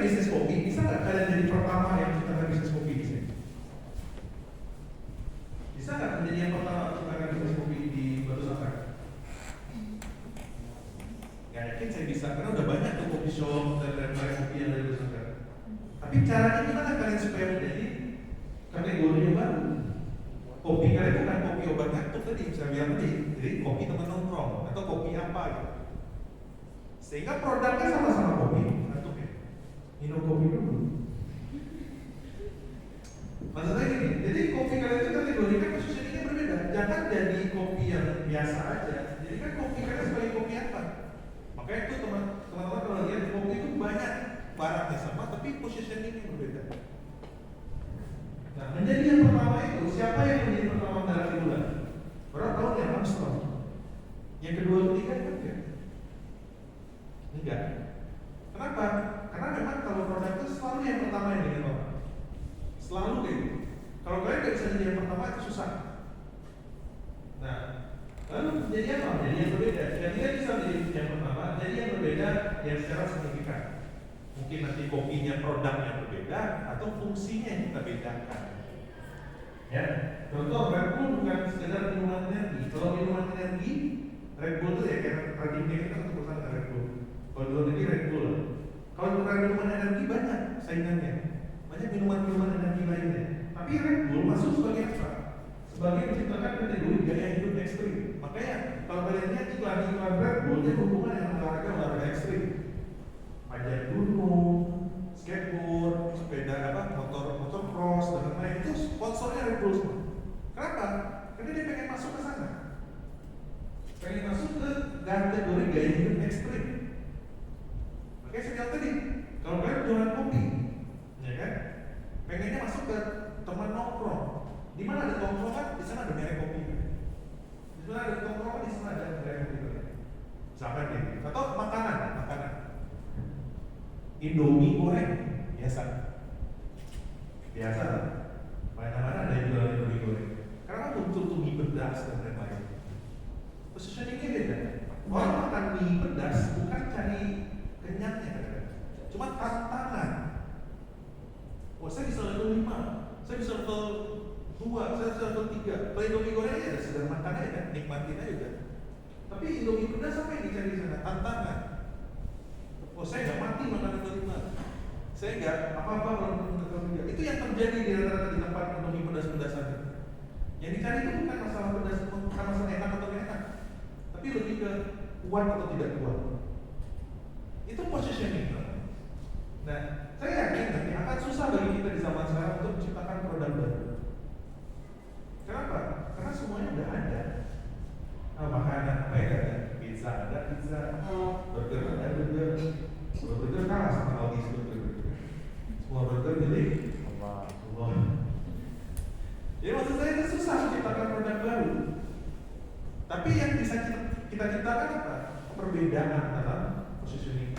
bisnis kopi, bisa nggak kalian jadi pertama yang menciptakan bisnis kopi di sini? Bisa nggak menjadi yang pertama menciptakan bisnis kopi di Batu Sangkar? Gak yakin saya bisa, karena udah banyak tuh kopi shop dan kopi yang dari Batu Sangkar. Tapi caranya gimana kalian supaya menjadi kategorinya baru? Kopi kalian bukan kopi obat ngantuk tadi, saya bilang tadi. Jadi kopi teman nongkrong atau kopi apa gitu. Sehingga produknya sama-sama kopi, ngantuk ya. Minum kopi dulu. Maksudnya gini, jadi kopi kalian itu kategorikan positioningnya berbeda. Jangan jadi kopi yang biasa aja. Jadi kan kopi kalian sebagai kopi apa? Makanya itu teman-teman kalau lihat kopi itu banyak barangnya sama, tapi positioningnya berbeda. Nah, menjadi yang pertama itu, siapa yang menjadi pertama dalam bulan? Orang tahu ya, Armstrong. Yang kedua, ketiga enggak. Enggak. Kenapa? Karena memang kalau produk itu selalu yang pertama yang dilihat orang. Selalu kayak gitu. Kalau kalian nggak bisa jadi yang pertama itu susah. Nah, lalu jadi apa? Jadi yang berbeda. Jadi kan bisa menjadi yang pertama, jadi yang berbeda yang secara signifikan. Mungkin nanti kopinya produknya berbeda atau fungsinya yang kita bedakan. Ya, contoh Red Bull bukan sekedar minuman energi. Kalau minuman energi, Red Bull itu ya kayak ratingnya kita kan perusahaan Red Bull. Kalau dulu ini Red Bull. Kalau bukan minuman energi banyak saingannya, banyak minuman energi lainnya. Tapi Red Bull masuk sebagai apa? Sebagai menciptakan kategori gaya hidup ekstrim. Makanya kalau kalian lihat iklan Red Bull dia hubungan dengan olahraga ekstrim. Panjat gunung, skateboard, sepeda motor cross dan lain-lain itu sponsornya Red Bull semua. Kenapa? Karena dia pengen masuk ke sana, pengen masuk ke kategori gaya hidup ekstrim. Makanya saya bilang tadi, kalau kalian jualan kopi, ya kan, pengennya masuk ke teman nongkrong. Di mana ada tongkrongan, di sana ada merek kopi. Di sana ada tongkrongan, di sana ada merek kopi. Misalkan nih, atau makanan. Indomie goreng biasa. Mana-mana ada yang jual Indomie goreng. Karena butuh tuh mie pedas dan lain-lain. Positioningnya beda. Orang makan mie pedas bukan cari kenyangnya, cuma tantangan. Oh, saya bisa level 5, saya bisa level 2, saya bisa level 3. Kalau Indomie goreng ya sudah makan aja, nikmatin aja. Tapi Indomie pedas apa yang dicari di sana? Tantangan. Oh, saya nggak mati makan level 5. Saya nggak apa-apa kalau level 3. Itu yang terjadi di rata-rata di tempat Indomie pedas-pedasan. Yang dicari itu bukan masalah pedas, bukan masalah enak atau tidak enak, tapi lebih ke kuat atau tidak kuat. Itu positioning. Nah, saya yakin nanti akan susah bagi kita di zaman sekarang untuk menciptakan produk baru. Kenapa? Karena semuanya udah ada. Makanan apa ya ada? Pizza ada pizza, burger ada burger. Kalau burger kalah sama Aldi's burger. Semua burger jadi Allah. Jadi maksud saya itu susah menciptakan produk baru. Tapi yang bisa kita ciptakan apa? Perbedaan dalam positioning.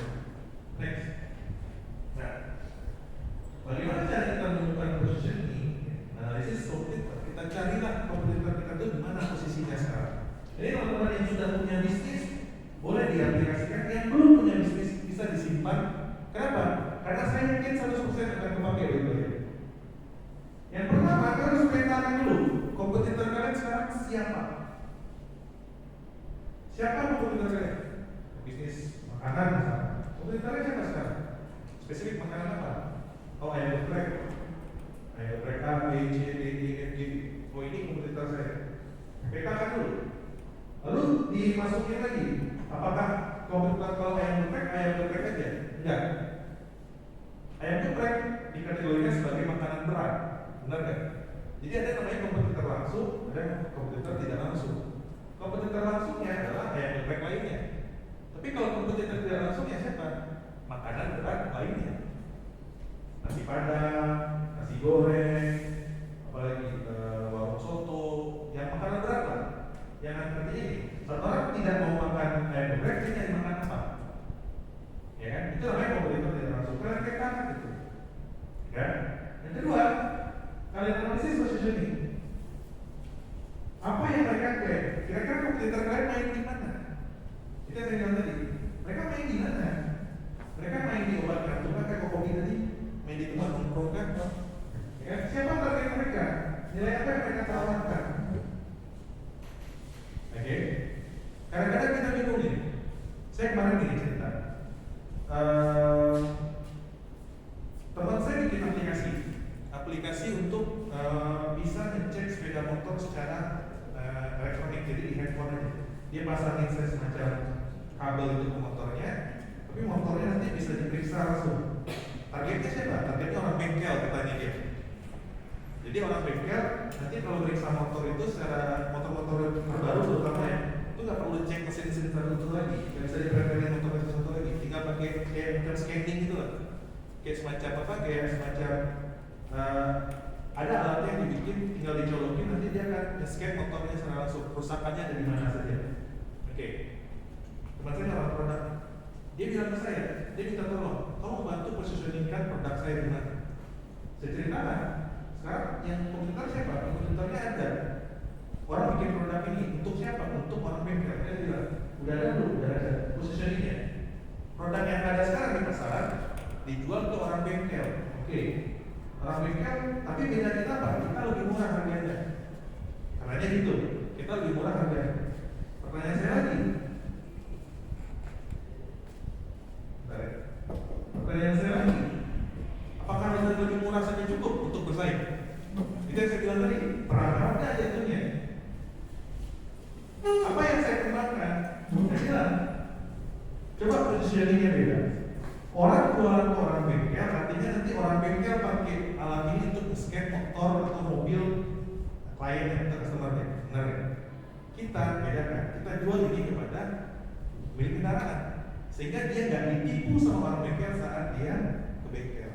Next. Nah, bagaimana cara kita menemukan positioning? Analisis kompetitor. Kita carilah kompetitor kita itu di mana posisinya sekarang. Jadi teman-teman yang sudah punya bisnis boleh diaplikasikan, yang belum punya bisnis bisa disimpan. Kenapa? Karena saya yakin 100% akan kepake baik-baik. Yang pertama, kalian harus petakan dulu kompetitor kalian sekarang siapa? Siapa kompetitor kalian? Bisnis makanan misalnya. Kompetitor kalian siapa sekarang? Spesifik makanan apa? Oh, ayam geprek. Ayam geprek A, B, C, D, E, F, G. Oh, ini kompetitor saya. Petakan dulu. Lalu dimasukin lagi. Apakah kompetitor kalau ayam geprek aja? Enggak. Ayam geprek dikategorikan sebagai makanan berat. Benar kan? Jadi ada namanya kompetitor langsung, ada kompetitor tidak langsung. Kompetitor langsungnya adalah ayam geprek lainnya. Tapi kalau kompetitor tidak langsungnya siapa? Makanan berat lainnya. Nasi padang, nasi goreng, apalagi warung soto, yang makanan berat lah. Yang artinya ini, satu orang tidak mau makan ayam geprek, dia nyari makan apa? Ya kan? Itu namanya kompetitor tidak langsung. Kalian kayak gitu. Ya. Yang kedua, kalian analisis positioning. Apa yang mereka klaim? Kira-kira kompetitor kalian main di mana? Itu yang saya bilang tadi. Mereka main di mana? Mereka main di obat kantung, kayak kopi dan dia pasangin semacam kabel itu ke motornya, tapi motornya nanti bisa diperiksa langsung. Targetnya siapa? Targetnya orang bengkel katanya dia. Jadi orang bengkel nanti kalau periksa motor itu secara motor-motor terbaru terutama ya, itu nggak perlu cek mesin-mesin tertentu lagi, nggak bisa diperhatikan motor itu satu lagi, tinggal pakai kayak macam scanning gitu lah, kayak semacam apa? Kayak semacam ada alatnya yang dibikin, tinggal dicolokin nanti dia akan scan motornya secara langsung, kerusakannya ada di mana saja. Oke. Teman saya orang produk, dia bilang ke saya, dia minta tolong bantu positioningkan produk saya di mana. Saya ceritakan, sekarang yang komputer siapa? Komputernya ada. Orang bikin produk ini untuk siapa? Untuk orang bengkel. Dia bilang, udah ada positioningnya. Produk yang ada sekarang di pasaran dijual ke orang bengkel. Oke. Orang bengkel, tapi beda kita apa? Kita lebih murah harganya. Karena gitu, kita lebih murah harganya. Pertanyaan saya lagi. Pertanyaan saya lagi, apakah dengan lebih murah saja cukup untuk bersaing? Itu yang saya bilang tadi, perangkatnya aja itunya. Apa yang saya kembangkan? Saya bilang, coba positioningnya beda. Orang jualan ke orang bengkel, artinya nanti orang bengkel pakai alat ini untuk scan motor atau mobil klien atau customer-nya. Benar ya? Kita beda kan? Kita jual ini kepada milik kendaraan, sehingga dia nggak ditipu sama orang bengkel saat dia ke bengkel.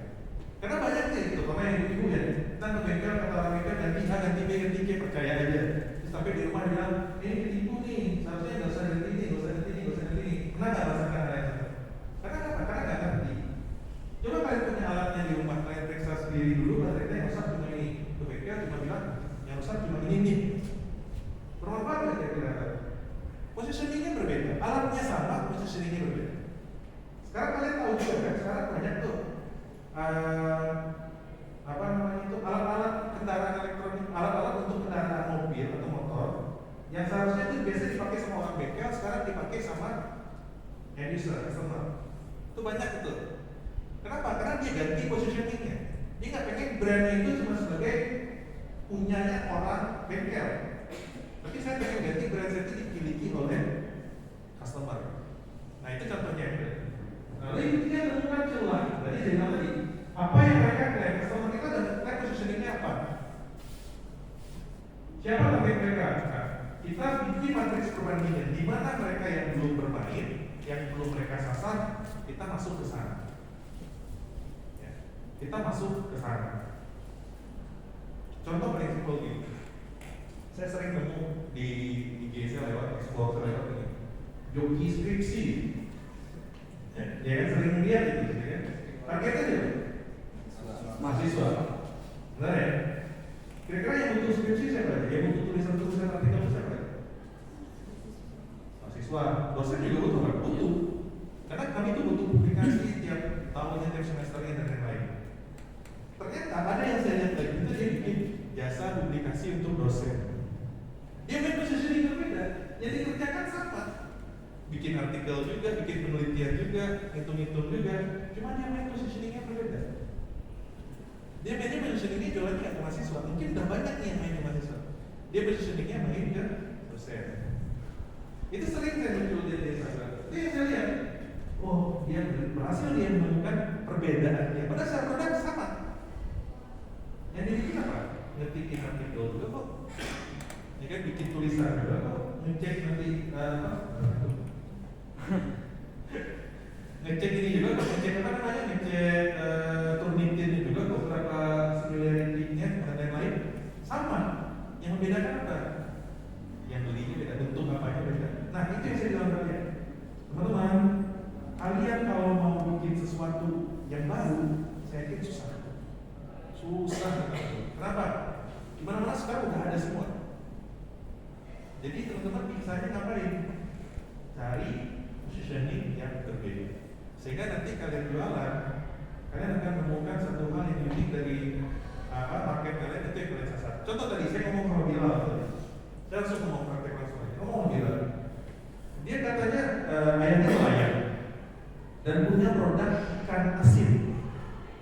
Karena banyaknya itu, karena yang ibu ya, kita ke bengkel kata orang bengkel ganti A, ganti B, ganti C, percaya aja. Terus sampai di rumah dia bilang, ini ketipu nih, seharusnya nggak usah ganti ini, nggak usah ganti ini, nggak usah ganti ini. Pernah nggak rasakan hal yang sama? Karena apa? Karena nggak ngerti. Coba kalian punya alatnya di rumah, kalian periksa sendiri dulu, ternyata yang rusak cuma ini. Ke bengkel cuma bilang, yang rusak cuma ini nih. Bermanfaat nggak kira-kira? Positioningnya berbeda, alatnya sama, positioningnya berbeda. Sekarang kalian tahu juga kan, sekarang banyak tuh apa namanya itu, alat-alat kendaraan elektronik, alat-alat untuk kendaraan mobil atau motor yang seharusnya itu biasa dipakai sama orang bengkel, sekarang dipakai sama end user, customer. Itu banyak itu. Kenapa? Karena dia ganti positioningnya. Dia nggak pengen brandnya itu cuma sebagai punyanya orang bengkel, tapi saya pengen ganti brand saya itu dimiliki oleh customer. Nah itu contohnya. Lalu intinya temukan celah. Tadi saya bilang tadi, apa yang mereka klaim, customer kita dan klaim positioningnya apa? Siapa target mereka? Nah, kita bikin matriks perbandingan di mana mereka yang belum bermain, yang belum mereka sasar, kita masuk ke sana. Ya, kita masuk ke sana. Contoh paling simpel gini. Saya sering ketemu di IG saya lewat explore lewat ini. Joki skripsi. Ya kan sering lihat itu, ya kan? Targetnya dia mahasiswa. Benar ya? Kira-kira yang butuh skripsi siapa? Yang butuh tulisan-tulisan artikel siapa? Mahasiswa. Dosen juga butuh kan? Butuh. Karena kami itu butuh publikasi tiap tahunnya, tiap semesternya dan lain-lain. Ternyata ada yang saya lihat lagi itu dia bikin jasa publikasi untuk dosen. Dia main positioning berbeda, yang dikerjakan sama. Bikin artikel juga, bikin penelitian juga, hitung-hitung juga. Cuma dia main positioningnya berbeda. Dia mainnya positioningnya jualannya ke mahasiswa. Mungkin udah banyak nih yang main ke mahasiswa. Dia positioningnya main ke dosen. Itu sering saya muncul di desa. Itu yang saya lihat. Oh, dia berhasil dia menemukan perbedaannya. Padahal secara produk sama. Yang dibikin apa? Ngetikin artikel juga kok. Ya kan bikin tulisan juga kok. Ngecek nanti ngecek ini juga kok. Ngecek apa namanya? Ngecek turnitin juga kok. Berapa similarity-nya dan lain-lain. Sama. Yang membedakan apa? Yang belinya beda, bentuk apanya beda. Nah itu yang saya bilang kalian. Teman-teman, kalian kalau mau bikin sesuatu yang baru, saya yakin susah. Susah. Kenapa? Dimana-mana sekarang udah ada semua. Jadi teman-teman bisanya ngapain? Cari positioning yang berbeda. Sehingga nanti kalian jualan, kalian akan menemukan satu hal yang unik dari market kalian, itu yang kalian sasar. Contoh tadi saya ngomong sama Bilal, saya langsung ngomong praktek langsung aja. Ngomong sama Bilal, dia katanya ayahnya nelayan dan punya produk ikan asin.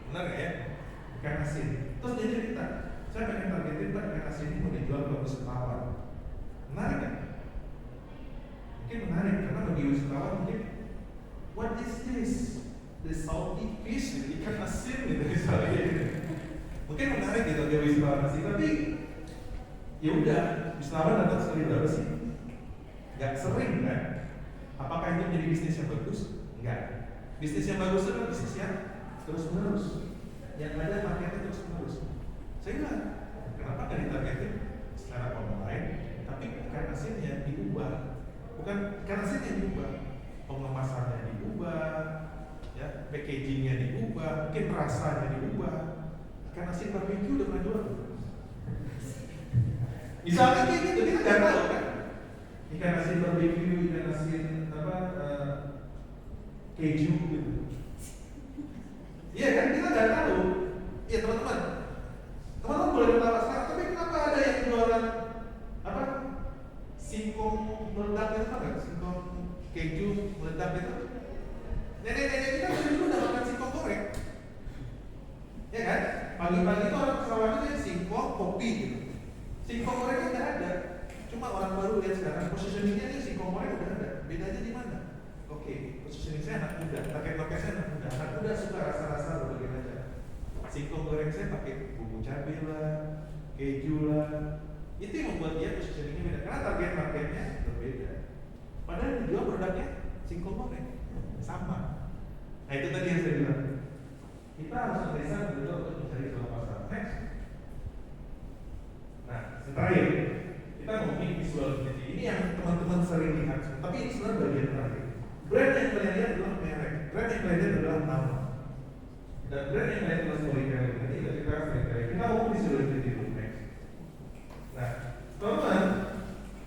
Benar nggak ya? Ikan asin. Terus dia cerita, saya pengen targetin Pak, ikan asin ini mau dijual ke wisatawan. Menarik kan? mungkin menarik karena bagi wisatawan mungkin what is this? The salty fish, gitu, ikan asin gitu misalnya. Mungkin menarik gitu bagi wisatawan asing, tapi ya udah, wisatawan datang sekali berapa sih? Gak sering kan? Apakah itu menjadi bisnis yang bagus? Enggak. Bisnis yang bagus itu adalah bisnis yang terus menerus, yang ada marketnya terus menerus. Saya bilang, kenapa nggak ditargetin secara online, tapi ikan asinnya diubah, bukan ikan asinnya diubah, pengemasannya diubah, ya, packagingnya diubah, mungkin rasanya diubah. Ikan asin barbecue udah pernah jual. Misalnya kayak gitu, kita nggak tahu kan? Ikan asin barbecue, ikan asin keju gitu. Iya kan, kita nggak tahu. Iya teman-teman boleh ketawa sekarang, tapi kenapa ada yang jualan apa? Singkong meledak itu apa? Singkong keju meledak itu. Nenek-nenek kita dulu udah makan singkong goreng. Ya kan? Pagi-pagi itu orang pesawat itu singkong kopi gitu. Singkong gorengnya nggak ada. Cuma orang baru lihat sekarang positioningnya nih singkong goreng udah ada. Bedanya di mana? Oke, positioning saya anak muda, pakai saya anak muda. Anak muda suka rasa-rasa berbagai macam. Singkong goreng saya pakai bumbu cabai lah, keju lah. Itu yang membuat dia positioningnya beda. Karena target marketnya berbeda. Padahal yang dijual produknya singkong goreng sama. Nah itu tadi yang saya bilang. Kita harus berusaha betul untuk mencari celah pasar. Next. Nah, terakhir kita ngomongin visual identity. Ini yang teman-teman sering lihat, tapi ini sebenarnya bagian terakhir. Brand yang kalian lihat adalah merek. Brand yang kalian lihat adalah nama. Dan brand yang kalian adalah storytelling. Nanti kita storytelling. Kita ngomong visual identity dulu. Next. Nah, teman-teman,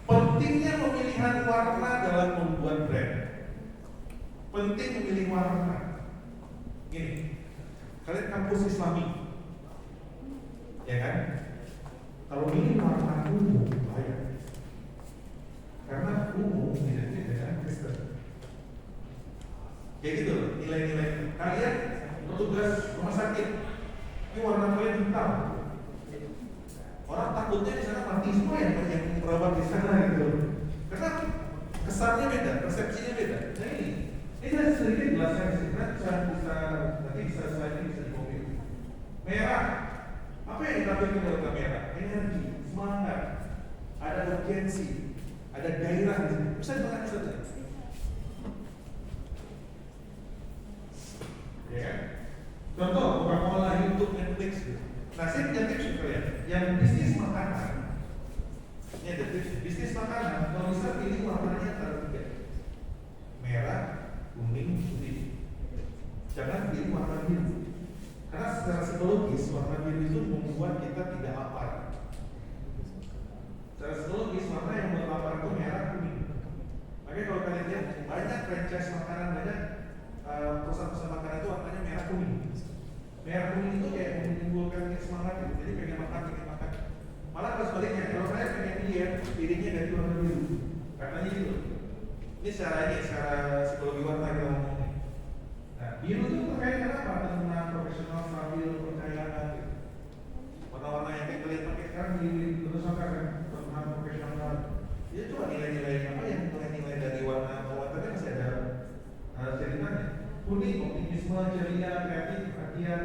pentingnya pemilihan warna dalam membuat brand. Penting memilih warna. Gini, kalian kampus Islami, ya kan? Kalau ini warna ungu, bahaya. Karena ungu identik dengan Kristen. Kayak gitu loh, nilai-nilai. Kalian petugas rumah sakit, ini warna kalian hitam. Orang takutnya di sana mati semua yang berobat di sana gitu. Karena kesannya beda, persepsinya beda. Nah ini saya sedikit jelaskan sih. Nanti bisa slide ini bisa dikopi. Merah, apa yang ditampilkan dalam kamera? Energi, semangat, ada urgensi, ada gairah di sini. Bisa dimakan saja. Ya kan? Contoh Coca-Cola, YouTube, Netflix gitu. Nah saya punya tips juga ya. Yang bisnis makanan, ini ada tips. Bisnis makanan, kalau bisa pilih warnanya antara 3: merah, kuning, putih. Jangan pilih warna biru. Karena secara psikologis warna biru itu membuat kita tidak lapar. Secara psikologis warna yang membuat lapar itu merah, kuning. Makanya kalau kalian lihat banyak franchise makanan, banyak perusahaan-perusahaan makanan itu warnanya merah kuning. Merah kuning itu kayak menimbulkan semangat gitu. Jadi pengen makan. Malah kalau sebaliknya, kalau saya pengen diet, piringnya ganti warna biru. Katanya gitu. Ini secara psikologi warna kita ngomongin. Nah, biru itu terkait dengan apa? Tenang, profesional, stabil, percayaan gitu. Warna-warna yang kayak kalian pakai sekarang biru terus apa kan? Tenang, profesional. Dia coba nilai-nilai apa yang nilai-nilai dari warna bawah tadi masih ada ceritanya. Kuning, optimisme, ceria, kreatif, perhatian,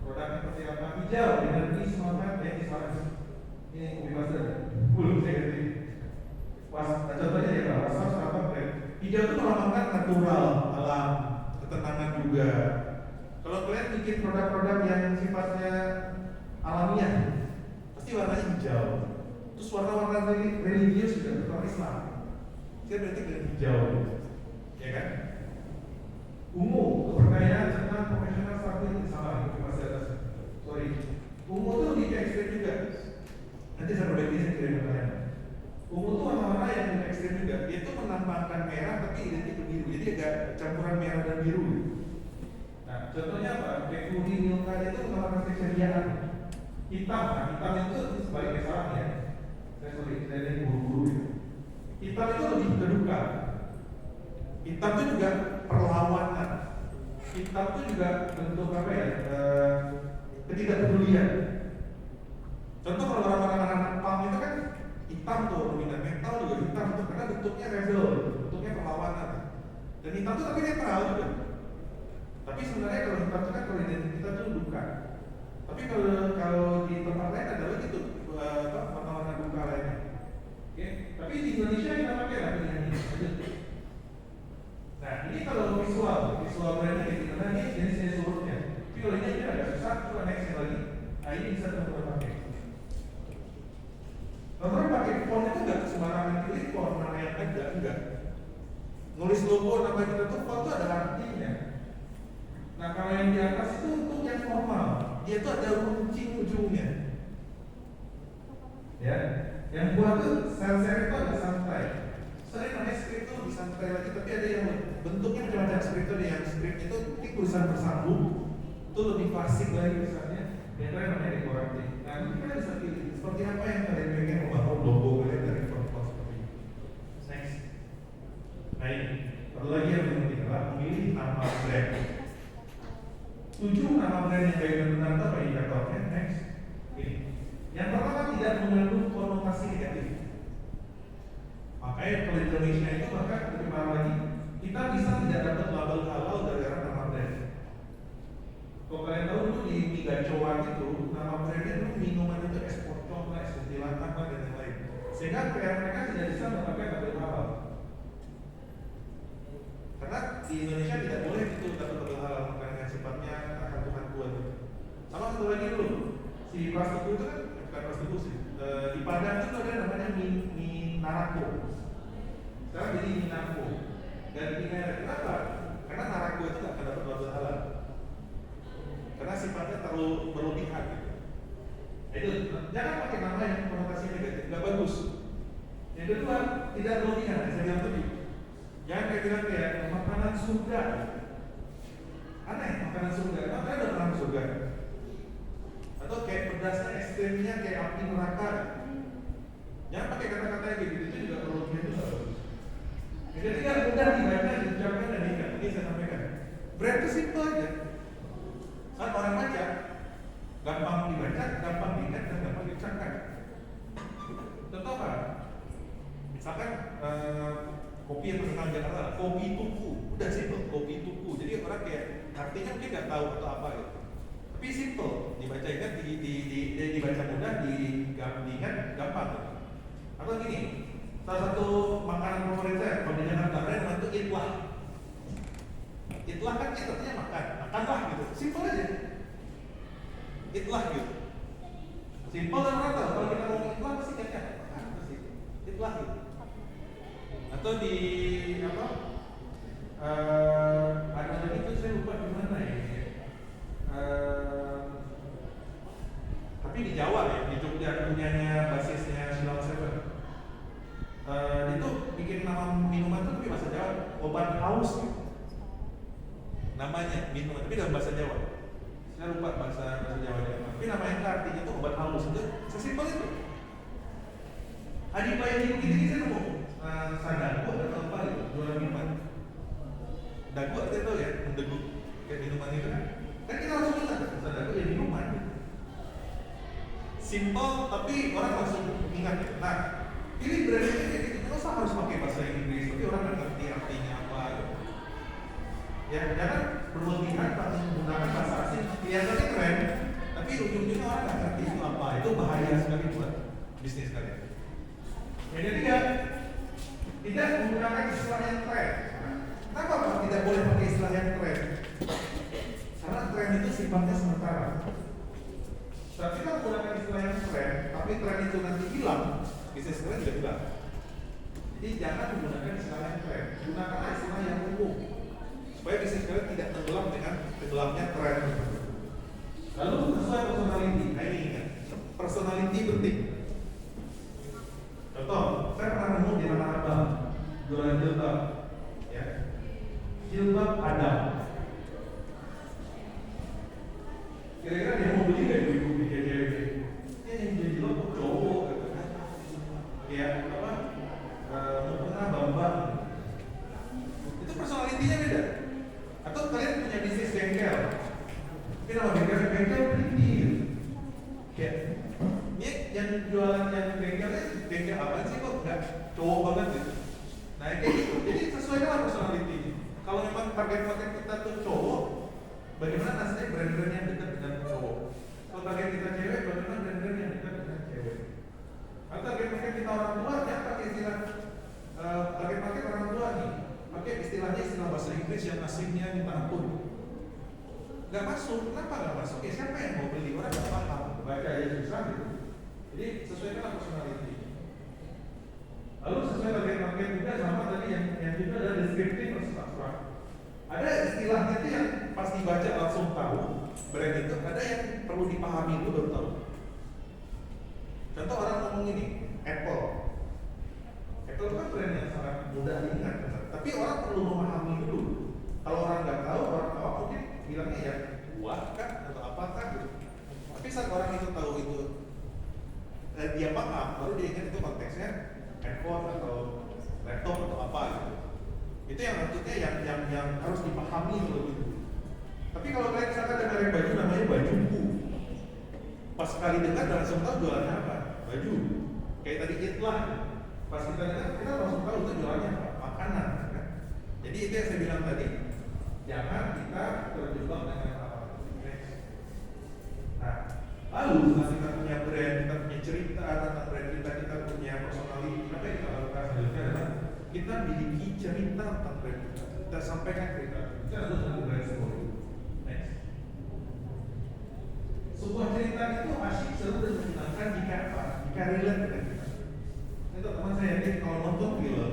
produk seperti apa? Hijau, energi, semangat, inspirasi. Ini kopi pasir. Belum saya ganti. Contohnya ya, rasa apa? Hijau itu melambangkan natural, alam, ketenangan juga. Kalau kalian bikin produk-produk yang sifatnya alamiah, pasti warnanya hijau. Terus warna-warna religius juga, warna Islam. Saya berarti dengan hijau, ya kan? Ungu, kepercayaan, tenang, profesional, stabil, salah, itu masih atas. Sorry, ungu itu lebih ekstrim juga. Nanti saya perbaiki, saya kirim pertanyaan. Ungu itu warna-warna yang ekstrim juga. Dia itu menampakkan merah tapi identik biru. Jadi agak campuran merah dan biru. Nah, contohnya apa? Kayak kuning, milka itu menampakkan keceriaan. Hitam, hitam itu sebaliknya salah ya. Saya dari buru-buru gitu. Hitam itu lebih keduka. Hitam itu juga perlawanan. Hitam itu juga bentuk apa ya? Ketidakpedulian. Contoh kalau orang-orang anak punk itu kan hitam hitam tuh dominan, metal juga hitam tuh karena bentuknya rebel, bentuknya perlawanan. Dan hitam tuh tapi netral juga. Tapi sebenarnya kalau hitam itu kan kalau identitas kita tuh duka. Tapi kalau di tempat lain ada lagi tuh warna-warna duka lainnya. Oke, tapi di Indonesia kita pakai lah pilihan ini. Nah ini kalau visual brandnya kayak gimana nih jenis surutnya. Tapi kalau ini agak susah, coba next lagi. Nah ini bisa teman-teman pakai. Teman-teman pakai font itu nggak sembarangan pilih font mana yang ada, enggak. Nulis logo nama kita tuh font itu ada artinya. Nah kalau yang di atas itu untuk yang formal, dia tuh ada runcing ujungnya. Ya, yang buat tuh sel-sel itu agak santai. Sering namanya script itu lebih santai lagi, tapi ada yang bentuknya macam-macam script itu, yang script itu tulisan bersambung, itu lebih klasik lagi misalnya. Yang lain namanya dekoratif. Nah, ini kita bisa pilih seperti apa yang kalian pengen membangun logo kalian dari font-font seperti ini. Next. Nah ini, satu lagi yang penting adalah memilih nama brand. 7 nama brand yang baik dan benar itu apa indikatornya? Next. Ini. Yang pertama tidak mengandung konotasi negatif. Makanya kalau di Indonesia itu bahkan bagaimana lagi kita bisa tidak dapat label halal dari nama brand. Kalau kalian tahu dulu di mie gacoan itu nama brandnya itu minuman itu es pocong lah, es kuntilanak lah dan lain-lain. Sehingga mereka tidak bisa memakai label halal. Karena di Indonesia tidak boleh itu dapat label halal karena sifatnya akan Tuhan buat. Sama satu lagi dulu, si prostitut itu kan bukan prostitusi. Di Padang itu ada namanya mie narako. Sekarang jadi mie narko. Dan kenapa? Karena narako itu nggak akan dapat label halal. Karena sifatnya terlalu berlebihan gitu. Itu jangan pakai nama yang konotasi negatif, nggak bagus. Yang kedua, tidak berlebihan. Saya bilang tadi, jangan kayak makanan surga. Aneh makanan surga. Makanya udah pernah surga. Atau kayak pedasnya ekstrimnya kayak api neraka. Jangan pakai kata-kata yang gitu, itu juga berlebihan itu nggak bagus. Yang ketiga, mudah dibaca, diucapkan dan diingat. Ini saya sampaikan. Brand itu simple aja. Saat orang baca, gampang dibaca, gampang diingat, dan gampang diucapkan. Contoh apa? Misalkan kopi yang terkenal Jakarta, kopi tuku, udah simple, kopi tuku. Jadi orang kayak artinya mungkin nggak tahu atau apa gitu. Tapi simple, dibaca ingat, dibaca mudah, diingat, gampang. Atau gini, salah satu makanan favorit saya kalau di Jakarta namanya itu itlah. Itlah kan artinya makan, makanlah gitu, simple aja. Itlah gitu, simple dan rata. Kalau kita ngomong itlah pasti kayaknya makan pasti itlah gitu. Atau di apa? Ada lagi itu saya lupa di mana ya. Tapi di Jawa ya, di Jogja punyanya basisnya Silang Seven. Itu bikin nama minuman itu tapi bahasa Jawa obat haus gitu. Namanya minuman, tapi dalam bahasa Jawa. Saya lupa bahasa Jawa. Tapi namanya artinya itu obat halus itu sesimpel itu. Adi Bayi hidup ini saya nemu sadaku atau apa gitu, jualan minuman. Dagu artinya tahu ya, mendegu kayak minuman itu kan. Kan kita langsung ingat sadaku ya minuman. Simple tapi orang langsung ingat. Nah, ini brandnya kayak gitu. Nggak usah harus pakai bahasa Inggris, tapi orang nggak ngerti artinya apa. Gitu. Ya, jangan berlebihan menggunakan bahasa asing. Kelihatannya keren, tapi ujung-ujungnya orang nggak ngerti itu apa. Itu bahaya sekali buat bisnis kalian. Yang ketiga, tidak menggunakan istilah yang tren. Kenapa Pak tidak boleh pakai istilah yang tren? Karena tren itu sifatnya sementara. Saat kita menggunakan istilah yang tren, tapi tren itu nanti hilang, bisnis kalian juga hilang. Jadi jangan menggunakan istilah yang tren. Gunakan istilah yang umum. Supaya bisnis kalian tidak tenggelam dengan tenggelamnya tren. Lalu sesuai personality. Nah ini ingat, personality penting. Contoh, saya pernah nemu di Tanah Abang jualan jilbab, ya, jilbab Adam. Kira-kira dia mau beli nggak ibu-ibu bikin cewek? Dia yang beli jilbab cowok, ya apa? Mau pernah bambang. Itu personality-nya beda. Atau kalian punya bisnis bengkel, tapi nama bengkel primitif. Ya, ini yang jualan yang bengkelnya bengkel apa sih kok nggak cowok banget gitu. Nah kayak gitu, jadi sesuai dengan personality. Kalau memang target market kita tuh cowok, bagaimana nasibnya brand-brand yang dekat dengan cowok. Kalau target kita cewek, bagaimana brand-brand yang dekat dengan cewek. Atau target market kita orang tua, jangan pakai istilah target market orang tua nih, pakai istilah bahasa Inggris yang asingnya minta ampun. Gak masuk, kenapa gak masuk? Ya siapa yang mau beli? Orang gak paham, baca aja susah gitu. Jadi sesuaikan personality. Lalu sesuai target market juga sama tadi yang juga ada deskriptif versus abstrak. Ada istilahnya itu yang pas dibaca langsung tahu brand itu, ada yang perlu dipahami dulu baru tahu. Contoh orang ngomong ini, Apple. Apple kan brand yang sangat mudah diingat, tapi orang perlu memahami dulu. Kalau orang nggak tahu, orang awam mungkin bilangnya ya buah kan atau apa kan gitu. Tapi saat orang itu tahu itu, dia paham, baru dia ingat itu konteksnya handphone atau laptop atau apa gitu. Itu yang maksudnya yang harus dipahami terlebih dulu. Tapi kalau kalian misalkan ada merek baju namanya bajuku, pas sekali dengar langsung tahu jualannya apa, baju. Kayak tadi Itlah, pas kita dengar kita langsung tahu itu jualannya apa, makanan. Kan? Jadi itu yang saya bilang tadi, jangan kita terjebak dengan apa. Nah, lalu setelah kita punya brand, kita punya cerita tentang brand kita punya personality, apa yang kita lakukan selanjutnya adalah kita miliki cerita tentang brand kita sampaikan cerita. Kita harus tentang brand story. Next. Sebuah cerita itu asyik seru dan menyenangkan jika apa? Jika relate dengan kita. Itu teman saya yakin kalau nonton film,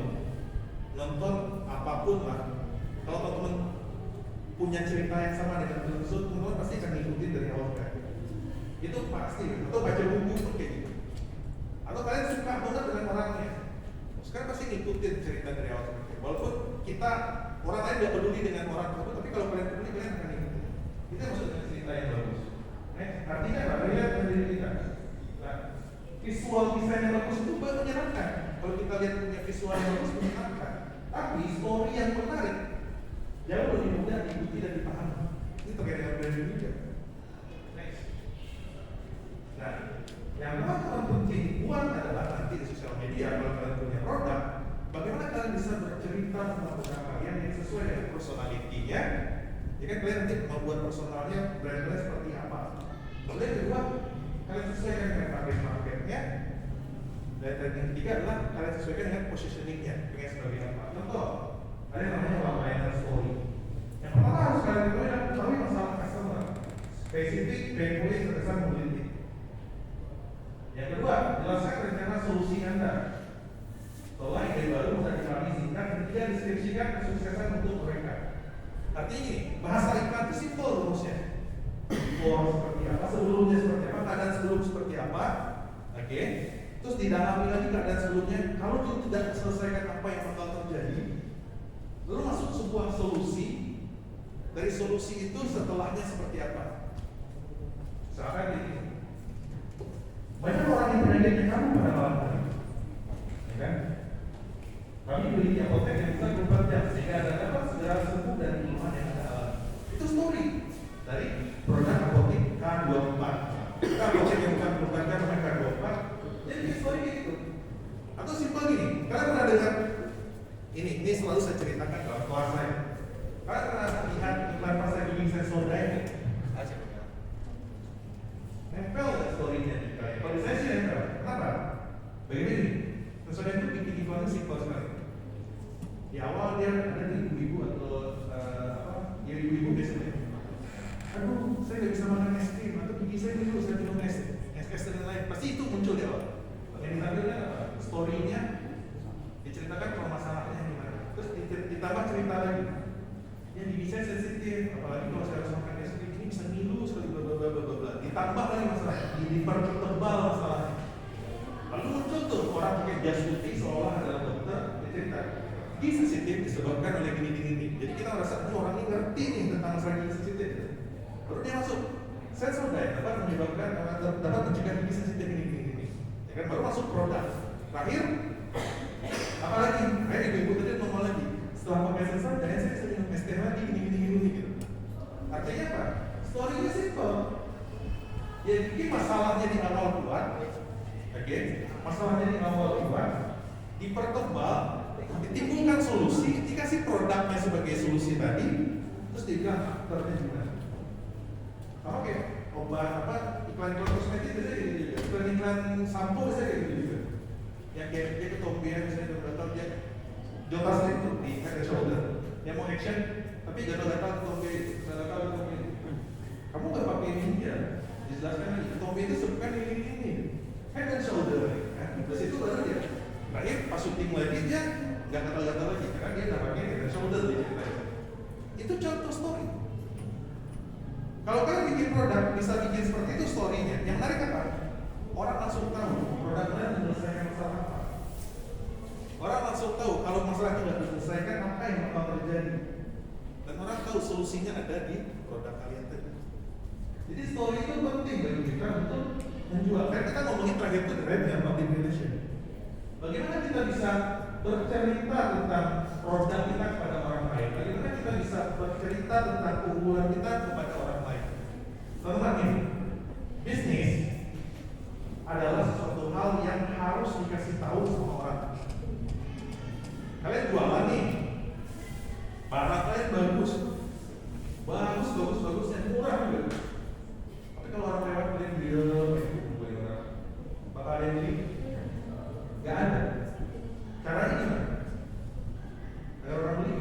nonton apapun lah, kalau teman-teman punya cerita yang sama dengan film tersebut, teman-teman pasti akan ngikutin dari awal kan. Itu pasti. Atau baca buku pun kayak gitu. Atau kalian suka banget dengan orangnya, sekarang pasti ngikutin cerita dari awal sampai akhir. Walaupun kita orang lain tidak peduli dengan orang tersebut, tapi kalau kalian peduli, kalian akan ngikutin. Itu maksudnya cerita yang bagus. Artinya apa? Relate dengan diri kita. Nah, visual design yang bagus itu menyenangkan. Kalau kita lihat punya visual yang bagus menyenangkan. Tapi story yang menarik jauh lebih mudah diikuti dan dipahami. Ini terkait dengan branding juga. Next. Nah, yang teman-teman kunci buat adalah nanti di sosial media kalau kalian punya produk, bagaimana kalian bisa bercerita tentang produk kalian yang sesuai dengan personality-nya. Ya kan kalian nanti membuat personalnya brand-brand seperti apa. Lalu yang kedua, kalian sesuaikan dengan target market-nya. Dan yang ketiga adalah kalian sesuaikan dengan positioning-nya. Dengan sebagai apa? Contoh, ada yang namanya one-liner story. Yang pertama harus kalian ketahui masalah customer, spesifik, pain point, terkesan mobility. Yang kedua, jelaskan rencana solusi Anda. Setelah ide baru bisa dipahami singkat, ketiga deskripsikan kesuksesan untuk mereka. Artinya ini, bahasa iklan itu simpel rumusnya. Before seperti apa, sebelumnya seperti apa, keadaan sebelum seperti apa. Oke. Terus didalami lagi keadaan sebelumnya. Kalau kita tidak selesaikan apa yang bakal terjadi, lalu masuk sebuah solusi. Dari solusi itu setelahnya seperti apa? Misalkan ini, banyak orang yang penyakitnya kamu pada malam hari, ya kan? Kami beli di apotek yang bisa 24 jam sehingga Anda dapat segera sembuh dari keluhan yang Anda alami. Itu story dari produk apotek K24. Kita apotek yang bukan merupakan namanya K24. Jadi story gitu. Atau simpel gini, kalian pernah dengar ini selalu saya ceritakan dalam kelas saya. Kalian pernah lihat iklan pas saya bikin sensor diving? Nempel nggak story-nya di kalian? Kalau saya sih nempel. Kenapa? Begini, sensor itu bikin iklannya simpel sekali. Di awal dia ada ibu-ibu atau ya ibu-ibu biasanya. Aduh, saya nggak bisa makan es krim atau gigi saya dulu saya minum es dan lain-lain. Pasti itu muncul di awal. Yang ditampilkan apa? Story-nya diceritakan permasalahannya gimana. Terus ditambah cerita lagi. Yang gigi saya sensitif, apalagi kalau saya harus makan es krim ini bisa ngilu sekali bla bla bla bla. Ditambah lagi masalah, dipertebal masalahnya. Lalu muncul tuh orang pakai jas putih seolah adalah dokter, dia cerita gigi sensitif disebabkan oleh gini. Jadi kita merasa orang ini ngerti nih tentang masalah gigi sensitif. Baru dia masuk, sensor diet dapat menyebabkan dapat mencegah gigi sensitif ini. Ya kan baru masuk produk. Terakhir, apalagi? Ibu-ibu tadi ngomong lagi. Setelah pakai sensor diet saya bisa minum es teh lagi gini gitu. Artinya apa? Story-nya simple. Ya, mungkin masalahnya di awal buat, oke? masalahnya di awal juga, dipertebal, ditimbulkan solusi, dikasih produknya sebagai solusi tadi, terus dibilang aktornya gimana? Sama kayak obat apa, iklan-iklan kosmetik biasanya gitu juga, iklan-iklan sampo biasanya kayak gitu juga. Yang kayak dia ketombean misalnya gatal dia jotas itu di head and shoulder, dia mau action tapi gatal-gatal ketombe, gatal ketombe. Kamu nggak pakai ini ya? Dijelaskan lagi, ketombe itu sebenarnya ini head and shoulder. Terus itu baru dia terakhir pas syuting lagi dia nggak gatal-gatal lagi karena dia nggak pakai head and shoulder di ceritanya. Itu contoh story. Kalau kalian bikin produk bisa bikin seperti itu story-nya, yang menarik apa? Orang langsung tahu produknya menyelesaikan masalah apa. Orang langsung tahu kalau masalah itu nggak diselesaikan apa yang bakal terjadi. Dan orang tahu solusinya ada di produk kalian tadi. Jadi story itu penting bagi kita untuk menjual. Kan kita ngomongin terakhir itu keren ya, public relation. Bagaimana kita bisa bercerita tentang produk kita kepada orang lain? Bagaimana kita bisa bercerita tentang keunggulan kita kepada orang lain? Teman-teman ini, bisnis adalah sesuatu hal yang harus dikasih tahu sama orang. Kalian jualan nih, barang kalian bagus, yang murah juga. Tapi kalau orang lewat kalian bilang, bakal ada yang beli? Gak ada. Caranya gimana? Agar orang beli?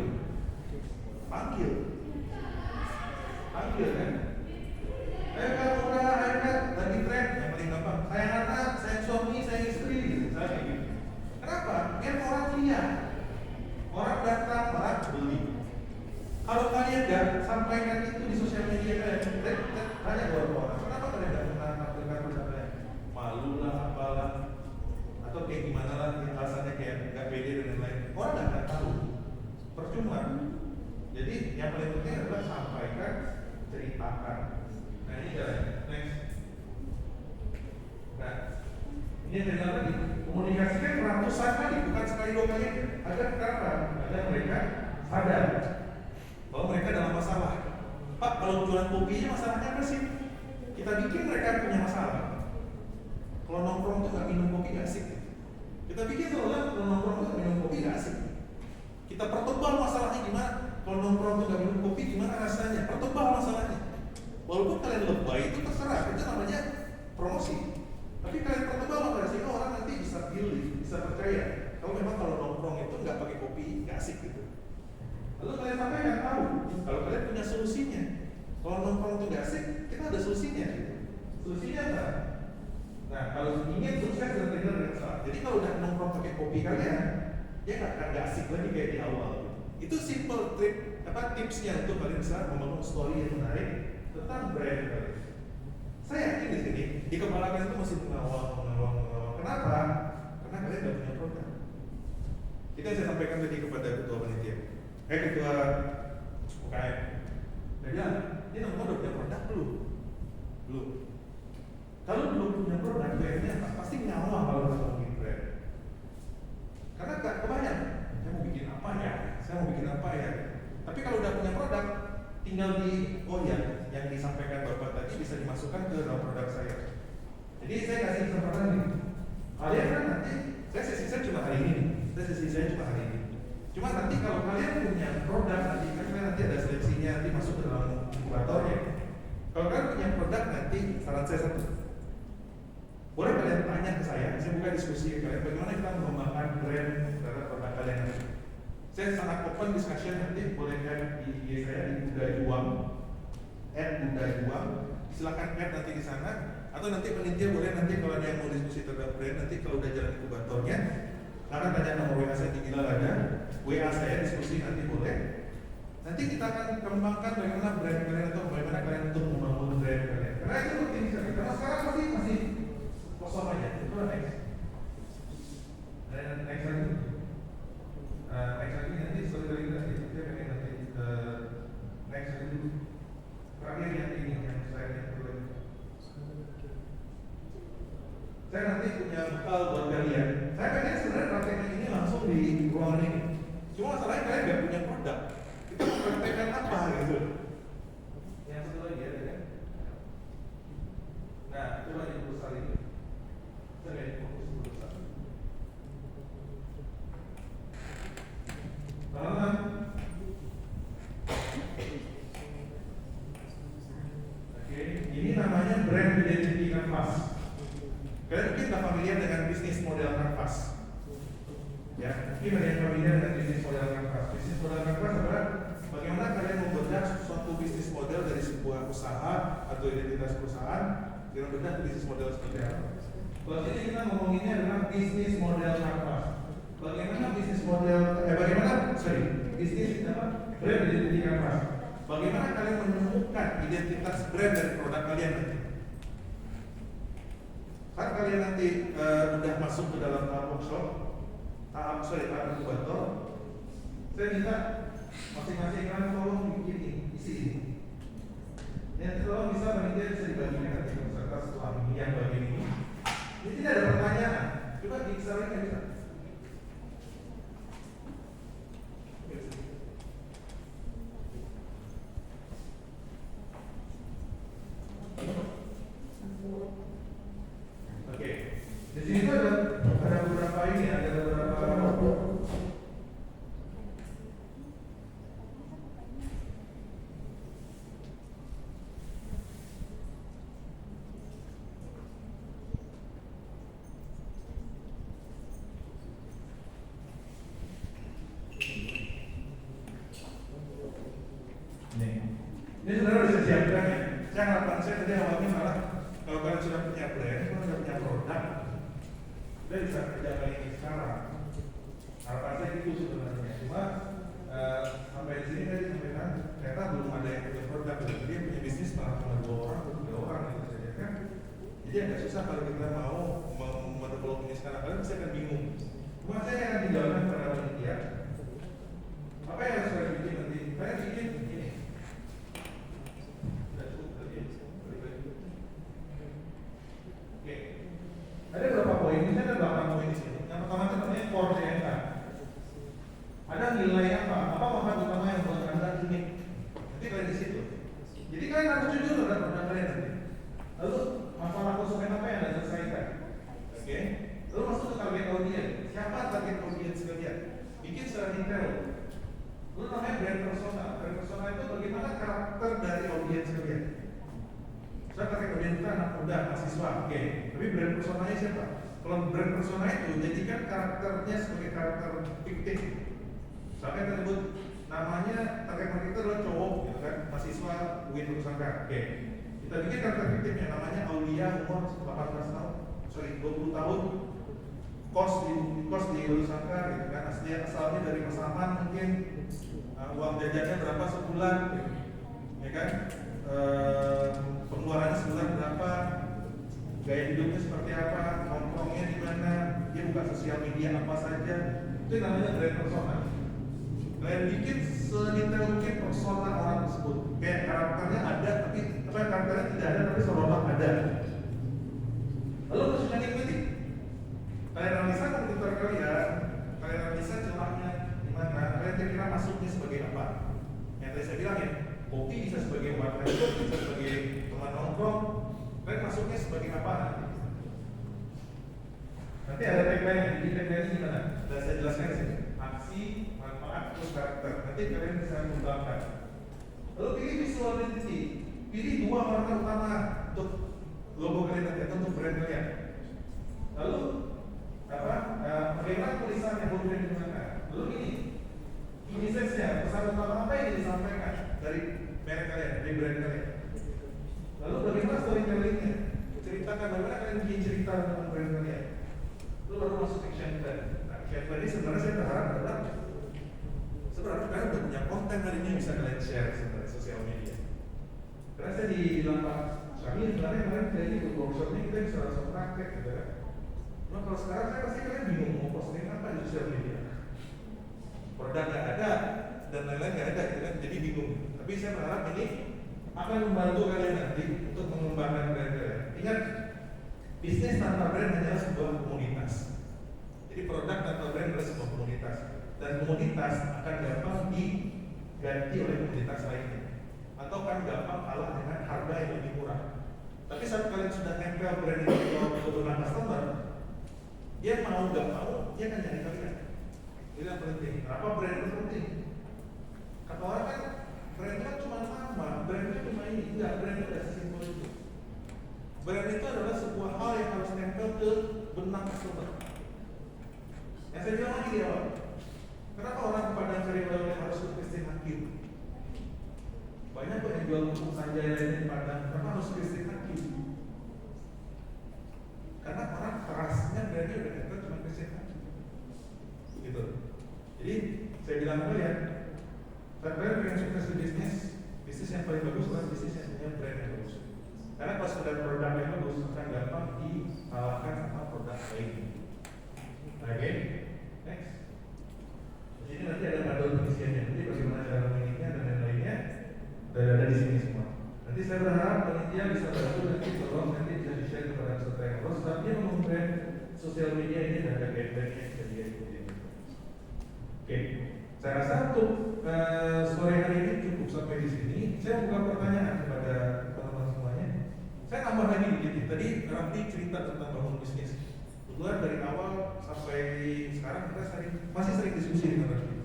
Panggil kan? Ayo kak, lagi tren yang paling gampang. Sayang anak, sayang suami, sayang istri, misalnya gitu. Kenapa? Biar orang lihat, orang datang, orang beli. Kalau kalian gak sampaikan itu di sosial media kalian, tanya beberapa orang, kenapa kalian gak pernah tampilkan produk kalian? Malu lah, apalah, atau kayak gimana lah, alasannya kayak gak pede dan lain-lain. Orang gak akan tahu, percuma. Jadi yang paling penting adalah sampaikan, ceritakan. Nah ini jalan, next. Nah, ini yang tadi lagi, komunikasikan ratusan kali, bukan sekali dua kali. Agar kenapa? Agar mereka sadar bahwa mereka dalam masalah. Pak, kalau jualan kopinya masalahnya apa sih? Kita bikin mereka punya masalah. Kalau nongkrong tuh nggak minum kopi nggak asik. Kita bikin soalnya kalau nongkrong tuh nggak minum kopi nggak asik. Kita pertebal masalahnya gimana? Kalau nongkrong tuh nggak minum kopi gimana rasanya? Pertebal masalahnya. Walaupun kalian lebay itu terserah, itu namanya promosi. Tapi kalian pertebal masalahnya sehingga orang nanti bisa beli, bisa percaya. Kalau memang kalau nongkrong itu nggak pakai kopi nggak asik gitu. Lalu kalian sampaikan tahu, kalau kalian punya solusinya. Kalau nongkrong itu nggak asik, kita ada solusinya. Solusinya apa? Nah, kalau ingin sukses dan trainer dengan salah. Jadi kalau udah nongkrong pakai kopi kalian, dia nggak asik lagi kayak di awal. Itu simple tipsnya untuk kalian bisa membangun story yang menarik tentang brand kalian. Saya yakin di sini di kepala kalian itu masih mengawal. Kenapa? Karena kalian nggak punya produk. Kita saya sampaikan tadi kepada ketua panitia. Ketua UKM. Dia bilang, ini nomor udah punya produk belum? Belum. Kalau belum punya produk, brandnya apa? Pasti ngawal kalau ngomongin brand. Karena gak kebayang, saya mau bikin apa ya? Tapi kalau udah punya produk, tinggal yang disampaikan Bapak tadi bisa dimasukkan ke dalam produk saya. Jadi saya kasih kesempatan nih. Kalian kan nanti, sesi saya cuma hari ini. Cuma nanti kalau kalian punya produk, nanti ada seleksinya, nanti masuk ke dalam inkubatornya. Kalau kalian punya produk, nanti saran saya satu. Boleh kalian tanya ke saya buka diskusi ke kalian, bagaimana kita mengembangkan brand terhadap produk kalian nanti. Saya sangat open discussion, nanti boleh add di IG saya di Budajuang, @Budajuang. Silakan add nanti di sana, atau nanti penitia boleh nanti kalau ada yang mau diskusi terhadap brand, nanti kalau udah jalan inkubatornya, karena tanya nomor WA saya di Bilal ada, WA saya diskusi nanti boleh. Nanti kita akan kembangkan bagaimana brand kalian atau bagaimana kalian untuk membangun brand kalian. Karena itu penting sekali. Karena sekarang masih kosong aja. Itu next. Dan next lagi. Next lagi nanti story nanti saya pengen nanti next lagi. Terakhir yang ini yang saya perlu. Saya nanti punya bekal buat kalian. Saya pengen sebenarnya prakteknya ini langsung di ruangan ini. Cuma masalahnya kalian nggak punya produk. Kita mau praktekkan apa gitu? Yang satu lagi ada kan? Nah, coba di perusahaan ini. Saya fokus perusahaan. Kalian mungkin nggak familiar dengan bisnis model kanvas. Ya, mungkin ada yang familiar dengan bisnis model kanvas. Bisnis model kanvas adalah bagaimana kalian membedah suatu bisnis model dari sebuah usaha atau identitas perusahaan dengan bedah bisnis model seperti apa. Kalau ini kita ngomonginnya adalah bisnis model kanvas. Bagaimana bisnis model, bisnis apa? Brand identity kanvas. Bagaimana kalian menemukan identitas brand dari produk kalian nanti? Saat kalian nanti udah masuk ke dalam tahap workshop, tahap inkubator, saya minta masing-masing kalian tolong bikin isi ini. Yang tolong bisa panitia bisa dibagikan nanti peserta setelah yang bagian ini. Ini tidak ada pertanyaan, coba disesuaikan bisa. Oke, di sini tuh ada beberapa ini, ada beberapa. Ini saudara bisa siapkan ya. Saya tadi awalnya malah kalau kalian sudah punya brand, kalau sudah punya produk, kita bisa kerjakan ini sekarang. Harapan saya itu sebenarnya. Cuma sampai di sini tadi sampaikan ternyata belum ada yang punya produk, dia punya bisnis malah cuma 2 orang atau 3 orang gitu saja kan. Jadi agak susah kalau kita mau mendevelop ini sekarang. Kalian pasti akan bingung. Cuma saya akan tinggalkan pada panitia. Apa yang harus kalian bikin nanti? Kalian bikin ini. Oke. Ada berapa poin? Ini ada 8 poin di sini. Yang pertama itu namanya core DNA. Ada nilai apa? Apa manfaat utama yang buat Anda unik? Nanti kalian di situ. Jadi kalian harus jujur terhadap produk kalian nanti. Lalu masalah konsumen apa yang Anda selesaikan? Oke. Lalu masuk ke target audiens. Siapa target audiens kalian? Bikin secara detail. Lalu namanya brand persona. Brand persona itu bagaimana karakter dari audiens kalian? Saya target audiens kita anak muda, mahasiswa. Oke. Tapi brand personanya siapa? Kalau brand persona itu jadikan karakternya sebagai karakter fiktif. Sampai tersebut namanya target market itu adalah cowok, gitu kan? Mahasiswa UIN Nusantara. Oke. Kita bikin karakter fiktifnya namanya Aulia, umur 18 tahun, 20 tahun. Kos di Nusantara, gitu kan? Asalnya dari Pasaman mungkin. Uang jajannya berapa sebulan, ya kan? Pengeluarannya sebulan berapa? Gaya hidupnya seperti apa? Nongkrongnya di mana? Dia buka sosial media apa saja? Itu namanya brand persona. Kalian bikin sedetail mungkin persona orang tersebut. Kayak karakternya ada, tapi karakternya tidak ada, tapi seolah-olah ada. Lalu consumer equity. Kalian analisa komputer kalian, kalian analisa celahnya di mana, kalian kira-kira masuknya sebagai apa? Yang tadi saya bilang ya, kopi bisa sebagai warna, bisa sebagai teman nongkrong, kalian masuknya sebagai apa nanti? Nanti ada tagline-nya, jadi tagline-nya gimana? Sudah saya jelaskan di sini. Aksi, manfaat, terus karakter. Nanti kalian bisa mengembangkan. Lalu pilih visual identity. Pilih 2 warna utama untuk logo kalian nanti atau untuk brand kalian. Lalu bagaimana tulisannya, boleh digunakan. Lalu ini message-nya, pesan utama apa yang disampaikan dari merek kalian, dari brand kalian. Lalu bagaimana storytelling-nya? Ceritakan bagaimana kalian bikin cerita tentang brand kalian. Lalu baru masuk action plan. Nah, action plan ini sebenarnya saya berharap adalah sebenarnya kalian udah punya konten hari ini yang bisa kalian share sebenarnya sosial media. Karena saya di lapangan kami sebenarnya kemarin kita ini ikut workshopnya kita bisa langsung praktek gitu kan. Nah kalau sekarang saya pasti kalian bingung mau posting apa di sosial media. Produk nggak ada dan lain-lain nggak ada gitu kan, jadi bingung. Tapi saya berharap ini akan membantu kalian nanti untuk mengembangkan brand kalian. Ingat, bisnis tanpa brand hanyalah sebuah komunitas. Jadi produk tanpa brand adalah sebuah komunitas. Dan komunitas akan gampang diganti oleh komunitas lainnya. Atau akan gampang kalah dengan harga yang lebih murah. Tapi saat kalian sudah nempel brand itu ke beberapa customer, dia mau nggak mau, dia akan nyari kalian. Ini yang penting. Kenapa brand itu penting? Kata orang kan, brand itu kan cuma nama, brand itu cuma ini. Enggak, brand itu tidak sesimpel itu. Brand itu adalah sebuah hal yang harus nempel ke benang customer. Yang saya bilang lagi di awal, kenapa orang pada cari oleh harus ke Christine Hakim? Banyak kok yang jual pupuk Sanjaya lainnya di Padang, kenapa harus Christine Hakim? Karena orang kerasnya berarti udah enter cuma Christine Hakim. Gitu. Jadi saya bilang apa ya? Saya pengen sukses di bisnis yang paling bagus adalah bisnis yang punya brand yang bagus. Karena kalau sekedar produk yang bagus akan gampang dikalahkan sama produk lain. Oke, next. Di sini nanti ada model pengisiannya. Nanti bagaimana cara mengisinya dan lain-lainnya ada di sini semua. Nanti saya berharap panitia bisa bantu nanti tolong nanti bisa di-share kepada peserta yang lolos. Tapi dia mengumumkan sosial media ini dan ada guideline-nya yang bisa dia ikuti. Oke, saya rasa untuk sore hari ini cukup sampai di sini. Saya buka pertanyaan kepada teman-teman semuanya. Saya tambah lagi dikit. Tadi Raffi cerita tentang bangun bisnis. Kebetulan dari awal sampai sekarang kita masih sering diskusi dengan Raffi.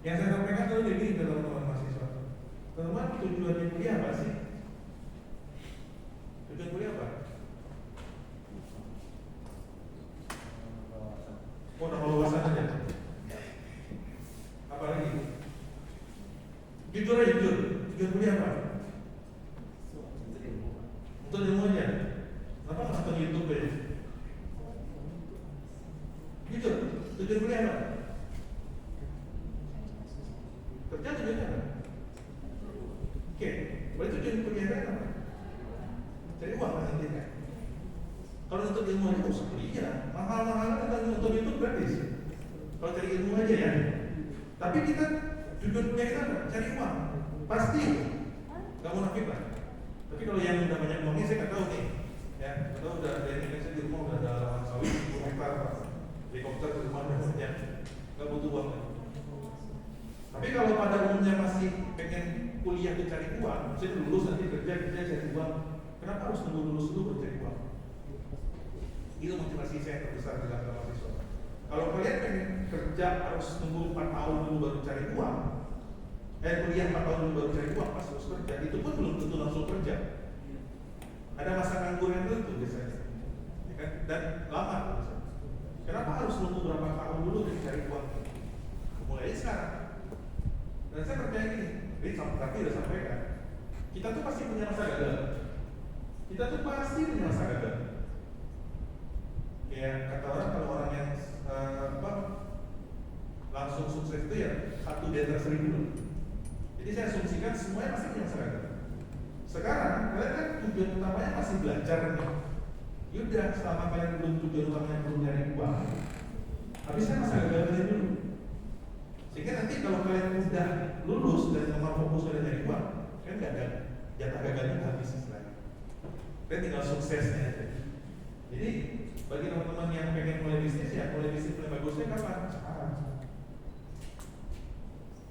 Yang saya sampaikan dulu jadi ke teman-teman mahasiswa. Teman-teman tujuannya kuliah apa sih? Tujuan kuliah apa? Oh, nambah wawasan aja. Apa lagi? Jujur aja, jujur. Tujuan kuliah apa? Untuk ilmu aja. Kenapa nggak nonton YouTube aja? Jujur, tujuan kuliah apa? Kerja tujuannya apa? Oke, berarti tujuan kuliah apa? Cari uang kan nanti kan? Kalau untuk ilmu aja nggak usah kuliah. Mahal-mahal kan untuk YouTube gratis. Kalau cari ilmu aja ya. Tapi kita tujuan kuliah kita apa? Cari uang. Pasti. Gak munafik lah. Tapi kalau yang udah banyak uangnya saya nggak tahu nih. Ya, kalau udah ada yang saya di rumah udah ada lahan sawit 10 hektar, helikopter di rumah udah banyak, nggak butuh uang lagi. Tapi kalau pada umumnya masih pengen kuliah dan cari uang, saya lulus nanti kerja cari uang. Kenapa harus nunggu lulus dulu baru cari uang? Itu motivasi saya terbesar dalam mahasiswa. Kalau kalian pengen kerja harus nunggu 4 tahun dulu baru cari uang, kuliah 4 tahun dulu baru cari uang pas harus kerja, itu pun belum tentu langsung kerja. Ada masa nganggur yang tentu biasanya, ya kan? Dan lama biasanya. Kenapa harus nunggu berapa tahun dulu untuk cari uang? Mulai sekarang. Dan saya percaya gini, Raffi udah sampaikan, kita tuh pasti punya masa gagal. Kita tuh pasti punya masa gagal. Ya kata orang kalau orang yang langsung sukses itu ya 1 di antara 1000. Jadi saya asumsikan semuanya pasti punya masa gagal. Sekarang kalian kan tujuan utamanya masih belajar nih. Yaudah, selama kalian belum tujuan utamanya belum nyari uang, habiskan masa gagalnya dulu. Sehingga nanti kalau kalian sudah lulus dan memang fokus pada nyari uang, kan nggak ada jatah gagalnya habis istilahnya. Kalian tinggal suksesnya aja. Jadi bagi teman-teman yang pengen mulai bisnis ya, mulai bisnis paling bagusnya kapan? Sekarang.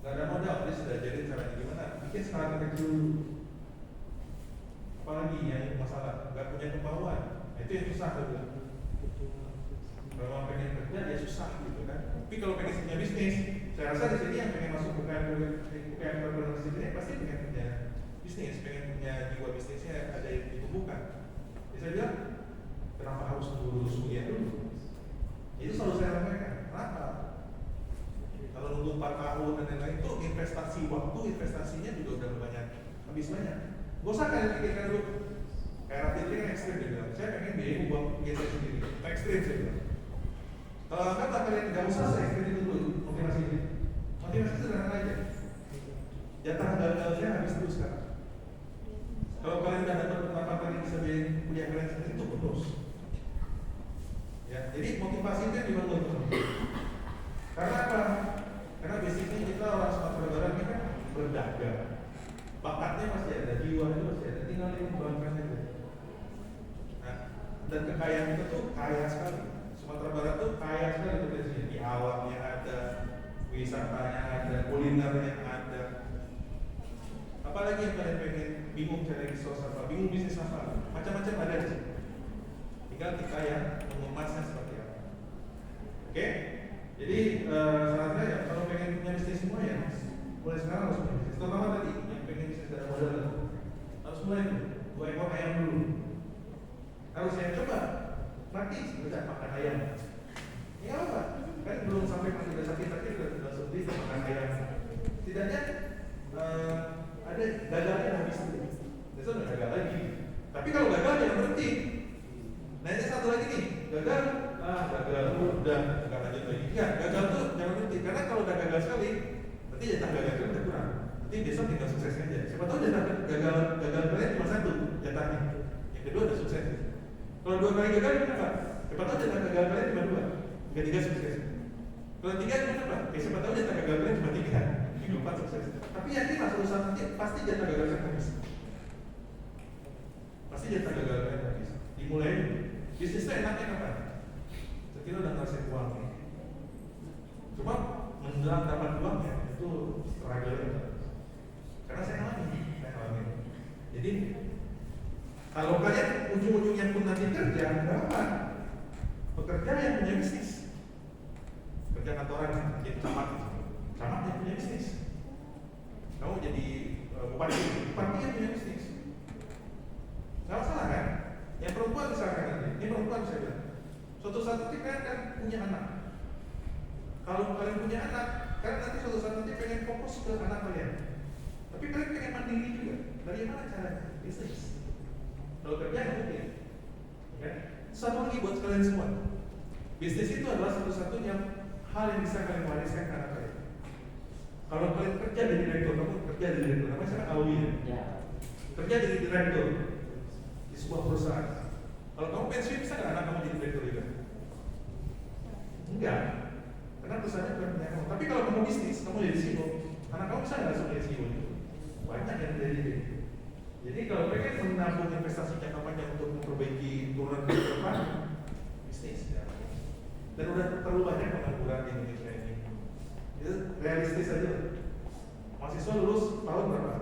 Gak ada modal, dia sudah jadi caranya gimana? Bikin skala kecil dulu. Apalagi yang masalah, gak punya kemauan, itu yang susah juga. Kalau pengen kerja ya susah gitu kan. Tapi kalau pengen punya bisnis, saya rasa di sini yang pengen masuk bukan entrepreneurship ini pasti pengen punya bisnis, pengen punya jiwa bisnisnya ada yang ditumbuhkan. Jadi saya bilang, kenapa harus nunggu lulus kuliah dulu? Itu selalu saya sampaikan. Kenapa? Kalau nunggu 4 tahun dan lain-lain itu investasi waktu, investasinya juga udah banyak, habis banyak. Gak usah kalian pikirkan dulu. Kayak Raffi ini kan ekstrim dia bilang, saya pengen biaya uang biaya sendiri. Ekstrim saya bilang. Kalau enggak kalian gak usah saya ekstrim itu dulu motivasi ini. Motivasi sederhana aja. Jatah gagalnya habis dulu sekarang. Kalau kalian udah dapat pendapatan yang bisa biaya kuliah kalian sendiri itu bonus. Ya, jadi motivasi itu yang dibangun teman-teman. Karena apa? Karena basicnya kita orang Sumatera Barat ini kan berdagang. Bakatnya masih ada, jiwanya masih ada, tinggal dikembangkan aja. Nah, dan kekayaan kita tuh kaya sekali. Sumatera Barat tuh kaya sekali potensinya. Di alamnya ada, wisatanya ada, kulinernya ada. Apalagi yang kalian pengen bingung cari resource apa, bingung bisnis apa, macam-macam ada di sini. Tinggal kita yang mengemasnya seperti apa. Oke? Jadi saran saya kalau pengen punya bisnis semua ya mulai sekarang harus punya bisnis. Terutama tadi yang pengen bisnis dari modal harus mulai dulu. 2 ekor ayam dulu. Harus saya coba mati sudah makan ayam. Ya apa? Kan belum sampai mati udah sakit tapi udah sedih makan ayam. Tidaknya ada gagalnya habis itu. Besok udah gagal lagi. Tapi kalau gagal jangan berhenti. Nah ini satu lagi nih, gagal udah nggak lanjut lagi. Ya gagal tuh jangan berhenti karena kalau udah gagal sekali, nanti jatah gagalnya udah kurang. Nanti besok tinggal sukses aja. Siapa tahu jatah gagal kalian cuma satu jatahnya. Yang kedua udah sukses. Kalau 2 kali gagal kenapa? Siapa tahu jatah gagal kalian cuma 2, ketiga sukses. Kalau 3 kenapa? Siapa tahu jatah gagal kalian cuma 3, yang 4 sukses. Tapi yakinlah suatu saat nanti pasti jatah gagal kalian habis. Pasti jatah gagal kalian habis. Dimulai bisnisnya enaknya apa? Sekira udah ngerasain uangnya. Cuma menjelang dapat uangnya itu struggle. Karena saya ngalamin. Jadi kalau kalian ujung-ujungnya pun nanti kerja, berapa? Pekerja yang punya bisnis, kerja kantoran, jadi camat yang punya bisnis. Kamu jadi bupati yang punya bisnis. Nggak masalah kan? Yang perempuan misalkan nanti, ini perempuan saya bilang, suatu saat nanti kalian kan punya anak. Kalau kalian punya anak, kalian nanti suatu saat nanti pengen fokus ke anak kalian. Tapi kalian pengen mandiri juga. Bagaimana caranya? Bisnis. Kalau kerja nggak mungkin. Ya. Satu lagi buat kalian semua, bisnis itu adalah satu-satunya hal yang bisa kalian wariskan ke anak kalian. Kalau kalian kerja jadi direktur, kamu kerja jadi direktur, namanya siapa? Awi ya. Kerja jadi direktur di sebuah perusahaan. Kalau kamu pensiun bisa nggak anak kamu jadi direktur juga? Enggak, karena perusahaannya bukan punya kamu. Tapi kalau kamu bisnis, kamu jadi CEO, anak kamu bisa nggak langsung jadi CEO itu? Banyak yang jadi. Jadi kalau mereka menabung investasi jangka panjang untuk memperbaiki turunan ke depan, bisnis ya. Dan udah terlalu banyak pengangguran di Indonesia ini. Itu realistis aja. Mahasiswa lulus tahun berapa?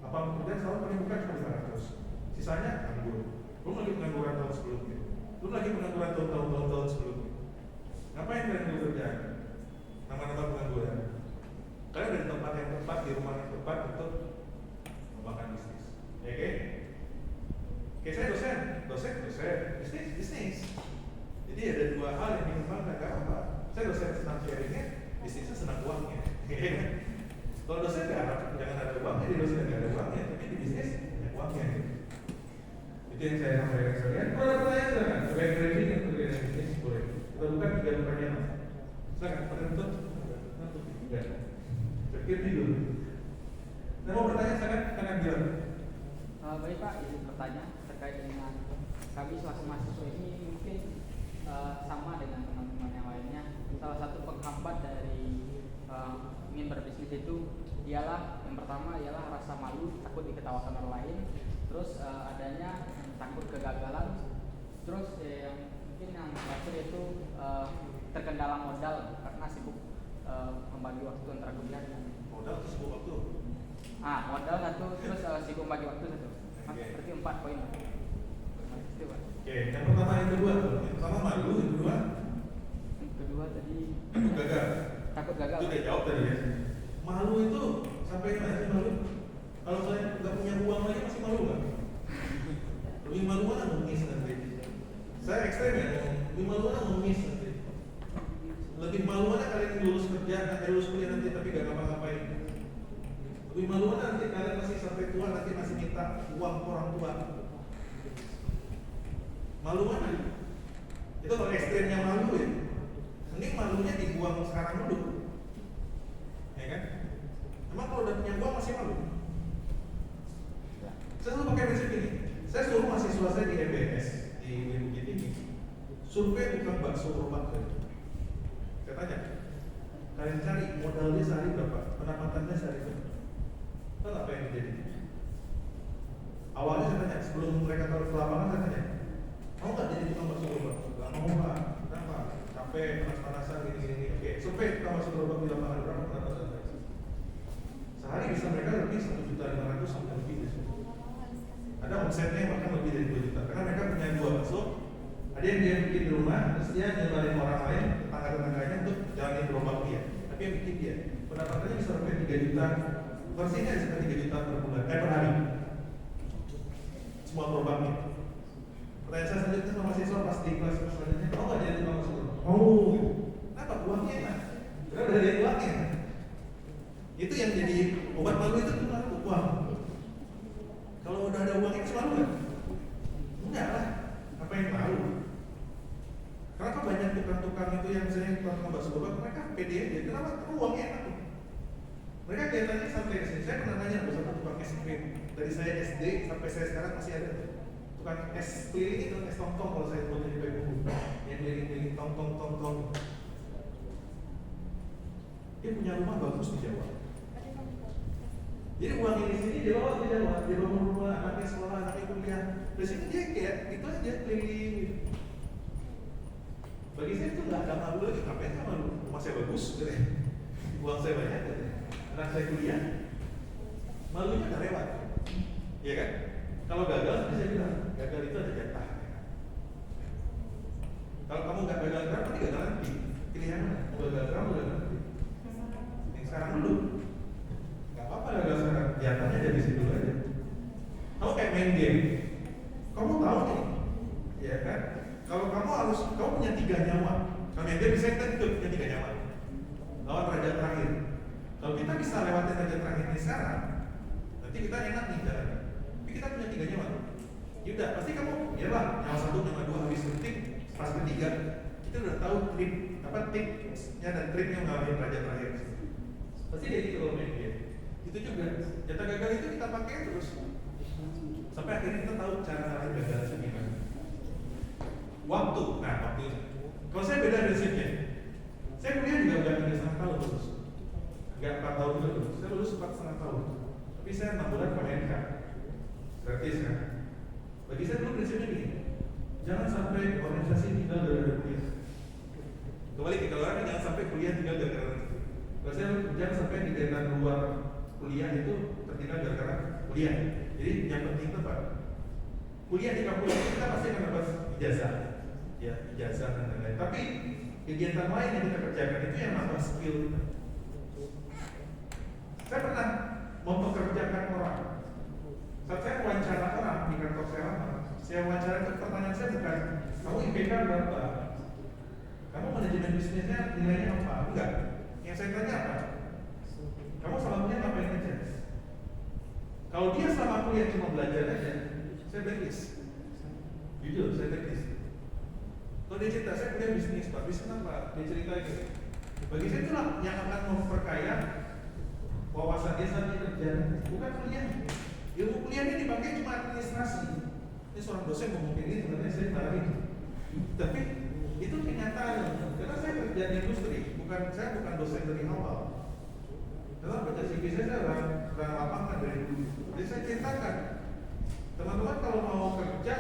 80 tahun paling bukan cuma 500. Sisanya nganggur. Belum lagi pengangguran tahun sebelumnya. Belum lagi pengangguran tahun sebelumnya. Ngapain kalian bekerja? Nama-nama pengangguran. Kalian ada di tempat yang tepat, di rumah yang tepat untuk mengembangkan bisnis. Oke? Oke, saya dosen, bisnis. Jadi ada 2 hal yang dikembangkan, gak apa. Saya dosen senang sharingnya, bisnisnya senang uangnya. Kalau dosen jangan ada uangnya, di dosen nggak ada uangnya, tapi di bisnis banyak uangnya. Itu yang saya sampaikan sekalian. Kalau ada pertanyaan silakan. Sebagai trading atau sebagai bisnis boleh. Kita buka 3 pertanyaan. Silakan, penutup. Enggak. Pikir dulu. Nah, mau bertanya silakan bilang. Baik Pak, izin bertanya terkait dengan kami selaku mahasiswa ini mungkin sama dengan teman-teman yang lainnya. Salah satu penghambat dari ingin berbisnis itu ialah yang pertama ialah rasa malu, takut diketawakan orang lain, terus adanya takut kegagalan, terus yang mungkin yang terakhir itu terkendala modal karena sibuk membagi waktu antara kuliah dengan modal atau sibuk waktu. Modal satu, terus sibuk bagi waktu satu. Berarti 4 poin. Oke, yang pertama yang kedua. Yang pertama malu, yang kedua. Yang kedua tadi takut gagal. Itu udah jawab tadi ya. Malu itu sampai mana sih malu? Kalau saya nggak punya uang lagi masih malu nggak? Lebih malu mana ngemis nanti? Saya ekstrem ya. Lebih malu mana ngemis nanti? Lebih malu mana kalian lulus kerja, lulus kuliah nanti tapi gak ngapa-ngapain? Lebih malu mana nanti kalian masih sampai tua nanti masih minta uang orang tua? Malu mana? Itu kalau ekstrimnya malu ya. Mending malunya dibuang sekarang dulu. Ya kan? Emang kalau udah punya uang masih malu? Saya selalu pakai prinsip ini. Saya suruh mahasiswa saya di MBS di Bukit Tinggi survei tukang bakso gerobak. Saya tanya, kalian cari modalnya sehari berapa? Pendapatannya sehari berapa? Tahu apa yang terjadi? Awalnya saya tanya, sebelum mereka taruh ke lapangan saya tanya, mau nggak jadi tukang bakso gerobak? Nggak mau Pak. Kenapa? Capek, panas-panasan, gini-gini. Oke, survei tukang bakso gerobak di lapangan berapa pendapatan mereka? Sehari bisa mereka lebih 1.500.000 sampai lebih. Ada omsetnya bahkan lebih dari 2 juta. Karena mereka punya 2 bakso. Ada yang dia bikin di rumah, terus dia nyelamatin orang lain, tetangga-tetangganya untuk jalanin gerobak dia. Tapi yang bikin dia, pendapatannya bisa sampai 3 juta. Versinya bisa 3 juta per bulan, per hari. Semua gerobaknya. Pertanyaan saya selanjutnya sama mahasiswa pas di kelas selanjutnya, mau nggak jadi tukang bakso? Mau. Kenapa? Uangnya enak. Karena udah ada uangnya. Itu yang jadi obat malu itu tuh uang. Kalau udah ada uangnya itu malu nggak? Enggak lah. Apa yang malu? Kenapa banyak tukang-tukang itu yang misalnya tukang bakso gerobak, mereka pede aja. Kenapa? Karena uangnya enak. Mereka kelihatannya sampai ke sini. Saya pernah nanya sama satu tukang es krim. Dari saya SD sampai saya sekarang masih ada tuh. Tukang es keliling itu es tong-tong kalau saya buat di Bumbu. Yang keliling-keliling tong-tong. Dia punya rumah bagus di Jawa. Jadi uang ini sini dia bawa ke Jawa, dia bangun rumah, anaknya sekolah, anaknya kuliah. Terus ini dia kayak itu aja keliling. Bagi saya itu nggak ada malu lagi, ngapain saya malu? Rumah saya bagus, gitu ya. Uang saya banyak, gitu ya. Anak saya kuliah, malunya nggak lewat, iya kan? Kalau gagal, saya bilang gagal itu ada jatah. Kalau kamu nggak gagal sekarang, nanti gagal nanti. Pilihan mana? Mau gagal sekarang, mau gagal nanti. Yang sekarang dulu, nggak apa-apa gagal sekarang. Jatahnya dari situ aja. Kamu kayak main game, kamu tahu nih, ya kan? Kalau kamu punya 3 nyawa. Kalau main game bisa kita punya 3 nyawa. Lawan raja terakhir. Kalau kita bisa lewatin raja terakhir ini sekarang, nanti kita enak nih jalannya. Tapi kita punya 3 nyawa. Yaudah, pasti kamu, ya lah, nyawa 1, nyawa 2 habis penting. Pas ketiga, kita udah tahu tipsnya dan triknya ngalahin raja terakhir. Pasti kayak gitu kalau main game. Itu juga, jatah gagal itu kita pakai terus. Sampai akhirnya kita tahu cara ngalahin gagal itu gimana. Waktu, nah waktu. Kalau saya beda prinsipnya. Saya kuliah juga nggak 3,5 tahun lulus. Nggak 4 tahun juga lulus. Saya lulus 4,5 tahun. Tapi saya 6 bulan ke Amerika. Gratis kan? Bagi saya dulu prinsipnya gini. Jangan sampai organisasi tinggal gara-gara kuliah. Kembali ke kalau orang jangan sampai kuliah tinggal gara-gara itu. Kalau saya jangan sampai kegiatan luar kuliah itu tertinggal gara-gara kuliah. Jadi yang penting itu Pak, kuliah di kampus kita pasti akan dapat ijazah, ya ijazah dan lain-lain. Tapi kegiatan lain yang kita kerjakan itu yang nambah skill kita. Saya pernah mempekerjakan orang. Saat saya wawancara orang di kantor saya wawancara itu pertanyaan saya bukan kamu IPK berapa, kamu manajemen bisnisnya nilainya apa, enggak. Yang saya tanya apa? Kamu selama kuliah ngapain aja? Kalau dia selama kuliah cuma belajar aja, saya blacklist. Jujur, saya blacklist. Kalau dia cerita, saya kuliah bisnis, Pak. Bisnis apa? Dia cerita gitu. Bagi saya itulah yang akan memperkaya wawasan dia saat dia kerja. Bukan kuliah. Ilmu kuliahnya dipakai cuma administrasi. Ini seorang dosen ngomong kayak gini, sebenarnya saya marahin. Tapi itu kenyataan. Karena saya kerja di industri, saya bukan dosen dari awal. Dalam baca CV saya orang lapangan dari dulu. Jadi saya ceritakan, teman-teman kalau mau kerja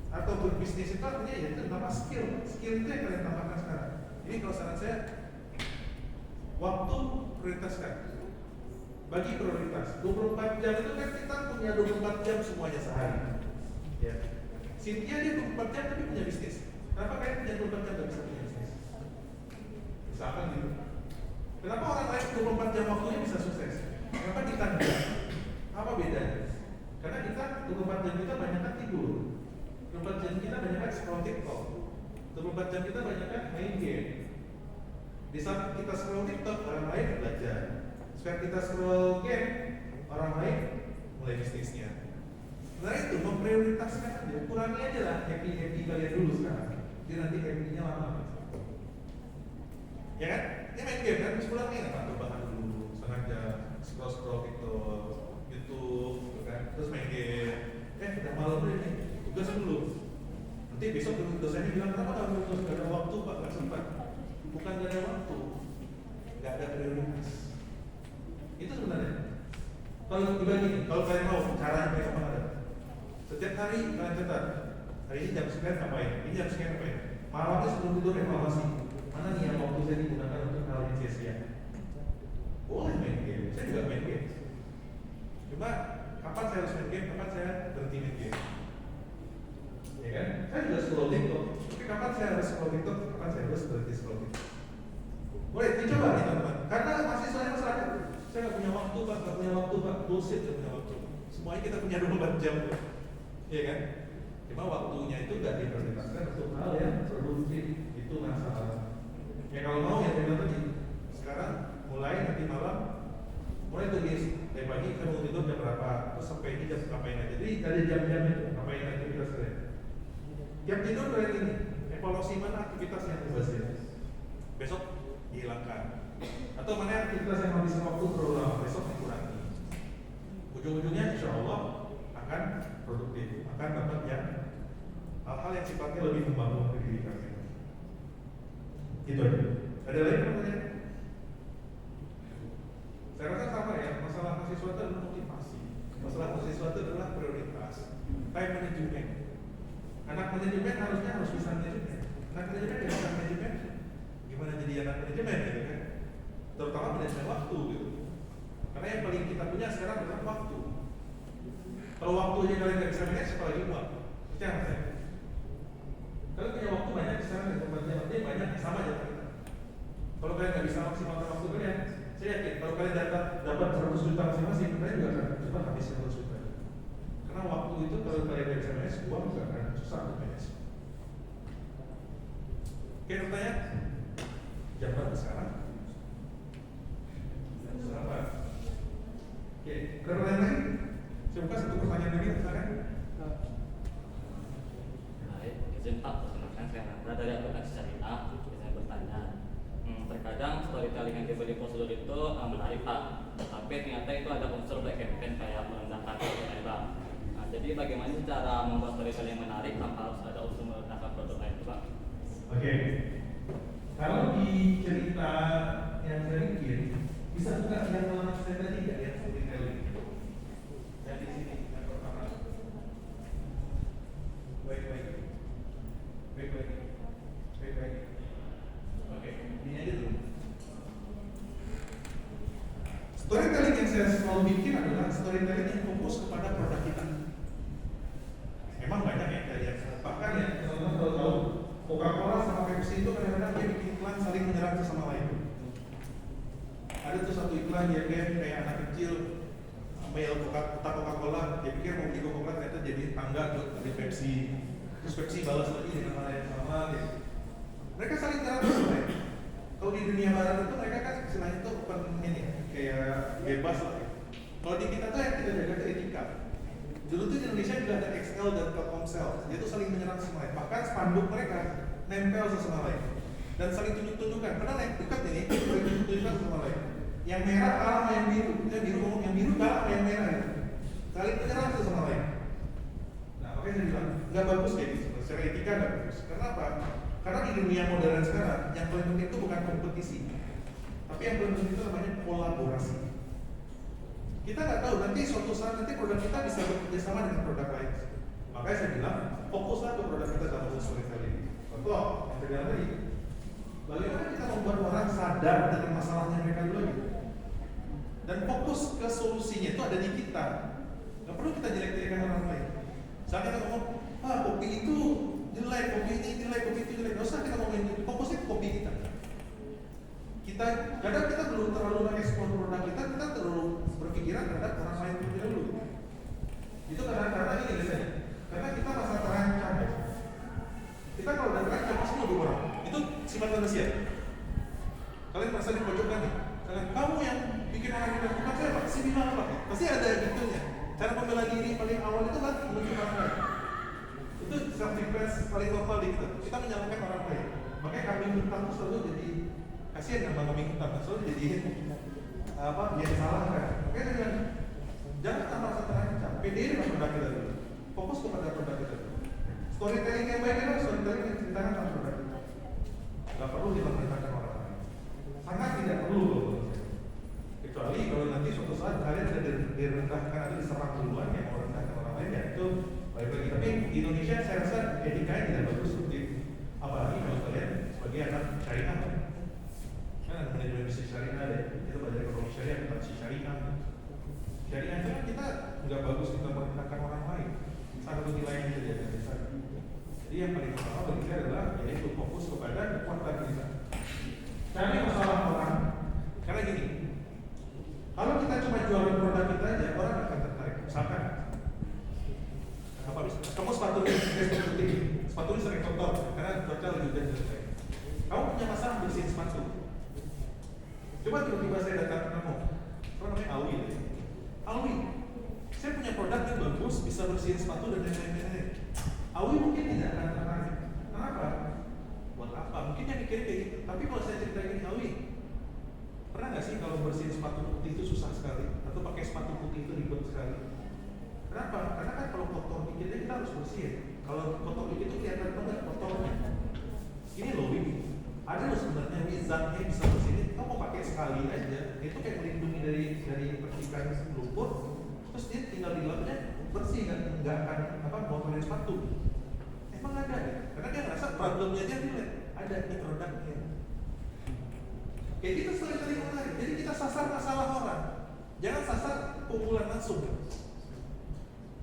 atau berbisnis itu artinya ya itu tambah skill. Skill itu yang kalian tambahkan sekarang. Ini kalau saran saya, waktu prioritaskan. Bagi prioritas. 24 jam itu kan kita punya 24 jam semuanya sehari. Ya. Cynthia dia 24 jam tapi punya bisnis. Kenapa kalian punya 24 jam tapi bisa punya bisnis? Misalkan gitu. Kenapa orang lain 24 jam waktunya bisa sukses? Kenapa kita enggak? Apa bedanya? Karena kita 24 jam kita banyak kan tidur. 24 jam kita banyak kan scroll TikTok. 24 jam kita banyak kan main game. Di saat kita scroll TikTok, orang lain belajar. Saat kita scroll game, orang lain mulai bisnisnya. Sebenarnya itu memprioritaskan aja. Kurangi aja lah happy kalian dulu sekarang. Jadi nanti happy-nya lama. Ya kan? Ini main game kan, terus pulang nih apa? Bahan dulu, setengah jam, scroll TikTok, YouTube, kan? Terus main game. Udah malam nih, tugas dulu. Nanti besok dosennya bilang kenapa nggak lulus? Gak ada waktu Pak, nggak sempat. Bukan gak ada waktu, nggak ada prioritas. Itu sebenarnya. Kalau dibagi, kalau kalian mau caranya kayak apa? Setiap hari kalian catat. Hari ini jam 9 ngapain? Ini jam 9 ngapain? Malamnya sebelum tidur evaluasi. Mana nih yang waktu saya digunakan untuk hal yang sia-sia? Boleh main game, saya juga main game. Cuma kapan saya harus main game, kapan saya berhenti main game? Ya kan? Saya juga scroll TikTok. Tapi kapan saya harus scroll TikTok, kapan saya harus berhenti scroll TikTok? Boleh dicoba nih teman-teman. Karena mahasiswa masyarakat, saya nggak punya waktu Pak, bullshit nggak punya waktu. Semuanya kita punya 24 jam, ya kan? Cuma waktunya itu gak diprioritaskan untuk hal yang produktif. Itu masalah. Ya kalau mau ya saya bilang tadi, sekarang mulai nanti malam, mulai tulis dari pagi kita mau tidur jam berapa, terus sampai ini jam ngapain aja. Jadi ada jam-jam itu ngapain aktivitas kalian. Jam tidur kalian ini evaluasi mana aktivitas yang berhasil, besok dihilangkan. Atau mana aktivitas yang menghabiskan waktu terlalu lama, besok dikurangi. Ujung-ujungnya insya Allah akan produktif, akan dapat yang hal-hal yang sifatnya lebih membangun diri kami. Itu aja. Ada lagi pertanyaan? Saya rasa sama ya, masalah mahasiswa itu adalah motivasi. Masalah mahasiswa itu adalah prioritas. Time management. Anak manajemen harus bisa manajemen. Anak manajemen yang bisa manajemen, gimana jadi anak manajemen gitu kan? Terutama manajemen waktu gitu. Karena yang paling kita punya sekarang adalah waktu. Kalau waktu aja kalian nggak bisa manage, apalagi uang. Percaya nggak saya? Kalian punya waktu banyak sekarang dan tempatnya banyak sama aja kita. Kalau kalian nggak bisa maksimalkan waktu kalian, saya yakin kalau kalian dapat 100 juta masing-masing, kalian juga akan coba habis 100 juta. Karena waktu itu kalau kalian nggak bisa manage, uang juga akan susah untuk manage. Oke, pertanyaan? Jam berapa sekarang? Berapa? Oke, pertanyaan lagi? Saya buka satu pertanyaan lagi, silakan. Baik, izin Pak, perkenalkan saya Nanda dari aplikasi Syariah. Saya bertanya, terkadang storytelling yang diberi prosedur itu menarik Pak, tapi ternyata itu ada unsur black campaign kayak merendahkan produk lain Pak. Nah, jadi bagaimana cara membuat storytelling yang menarik tanpa harus ada unsur merendahkan produk lain Pak? Oke, kalau di cerita yang saya bikin, bisa buka yang halaman saya tadi nggak yang storytelling? Yang di sini, yang pertama. Baik. Oke, ini aja dulu. Storytelling yang saya selalu bikin adalah storytelling yang fokus kepada produk kita. Memang banyak ya kalian, bahkan ya teman-teman kalau tahu Coca-Cola sama Pepsi itu kadang-kadang dia bikin iklan saling menyerang satu sama lain. Ada tuh satu iklan ya kayak anak kecil ambil Coca-Cola, dia pikir mau beli Coca-Cola ternyata jadi tangga buat beli Pepsi. Terus Pepsi balas lagi dengan hal yang sama gitu. Mereka saling menyerang satu sama lain. Kalau di dunia barat itu mereka kan istilahnya itu open ini kayak bebas lah. Kalau di kita tuh yang kita jaga itu etika. Dulu tuh di Indonesia juga ada XL dan Telkomsel, dia tuh saling menyerang sama lain. Bahkan spanduk mereka nempel sama lain dan saling tunjuk-tunjukkan. Padahal yang dekat ini saling tunjuk-tunjukkan sama lain. Yang merah kalah sama yang biru, yang biru kalah sama yang merah gitu. Saling menyerang satu sama lain. Nah makanya saya bilang nggak bagus kayak gitu. Secara etika nggak bagus. Kenapa? Karena di dunia modern sekarang yang paling penting itu bukan kompetisi, tapi yang paling penting itu namanya kolaborasi. Kita nggak tahu nanti suatu saat nanti produk kita bisa bekerja sama dengan produk lain. Makanya saya bilang fokuslah ke produk kita dalam storytelling. Contoh yang saya bilang tadi, bagaimana kita membuat orang sadar dengan masalahnya mereka dulu gitu. Dan fokus ke solusinya itu ada di kita. Nggak perlu kita jelek-jelekan orang lain. Misalnya kita ngomong, kopi itu jelek, kopi ini jelek, kopi itu jelek. Nggak usah kita ngomongin itu, fokusnya ke kopi kita. Kadang kita belum terlalu mengekspor produk kita terlalu berpikiran terhadap orang lain terlebih dahulu. Itu karena ini biasanya. Karena kita merasa terancam. Kita kalau udah terancam pasti mau orang. Itu sifat manusia. Kalian merasa dipojokkan nih. Kamu yang bikin orang kita bukan saya Pak, si bilang apa? Pasti ada gitunya. Cara membela diri paling awal itu kan menuju orang lain. Itu self defense paling normal di kita. Kita menyalahkan orang lain. Makanya kami hitam itu selalu jadi kasihan sama kami hitam, selalu jadi dia disalahkan. Makanya saya bilang jangan merasa terancam. PD dengan produk kita dulu. Fokus kepada produk kita dulu. Storytelling yang baik adalah storytelling yang ceritakan tentang produk kita. Gak perlu diceritakan orang lain. Sangat tidak perlu. Kecuali kalau nanti suatu saat kalian sudah direndahkan atau diserang duluan yang mau rendahkan orang lain, ya itu baik lagi. Tapi di Indonesia saya rasa etikanya tidak bagus seperti itu. Apalagi kalau kalian sebagai anak syariah, kan ada manajemen bisnis syariah deh. Itu belajar ekonomi syariah, bukan syariah. Syariah itu kan kita nggak bagus kita merendahkan orang lain. Salah satu nilai yang kita jaga di sana. Jadi yang paling utama bagi saya adalah yaitu fokus kepada kekuatan kita. Cari masalah orang. Karena gini, kalau kita cuma jualan produk kita aja, orang akan tertarik. Misalkan, apa bisa? Kamu sepatu sepatu dan lain-lain. Awi mungkin tidak akan tertarik. Kenapa? Buat apa? Mungkin yang mikirnya kayak gitu. Tapi kalau saya cerita gini, Awi, pernah nggak sih kalau bersihin sepatu putih itu susah sekali? Atau pakai sepatu putih itu ribet sekali? Kenapa? Karena kan kalau kotor dikitnya kita harus bersihin. Kalau kotor dikit itu kelihatan banget kotornya. Ini loh, Wibi. Ada loh sebenarnya zatnya bisa bersihin. Kita mau pakai sekali aja, itu kayak melindungi dari percikan lumpur. Terus dia tinggal dilapnya bersih kan, nggak akan kotorin sepatu. Emang ada ya? Karena dia ngerasa problemnya dia relate. Ada di produknya. Kayak kita sering-sering menarik. Jadi kita sasar masalah orang. Jangan sasar keunggulan langsung.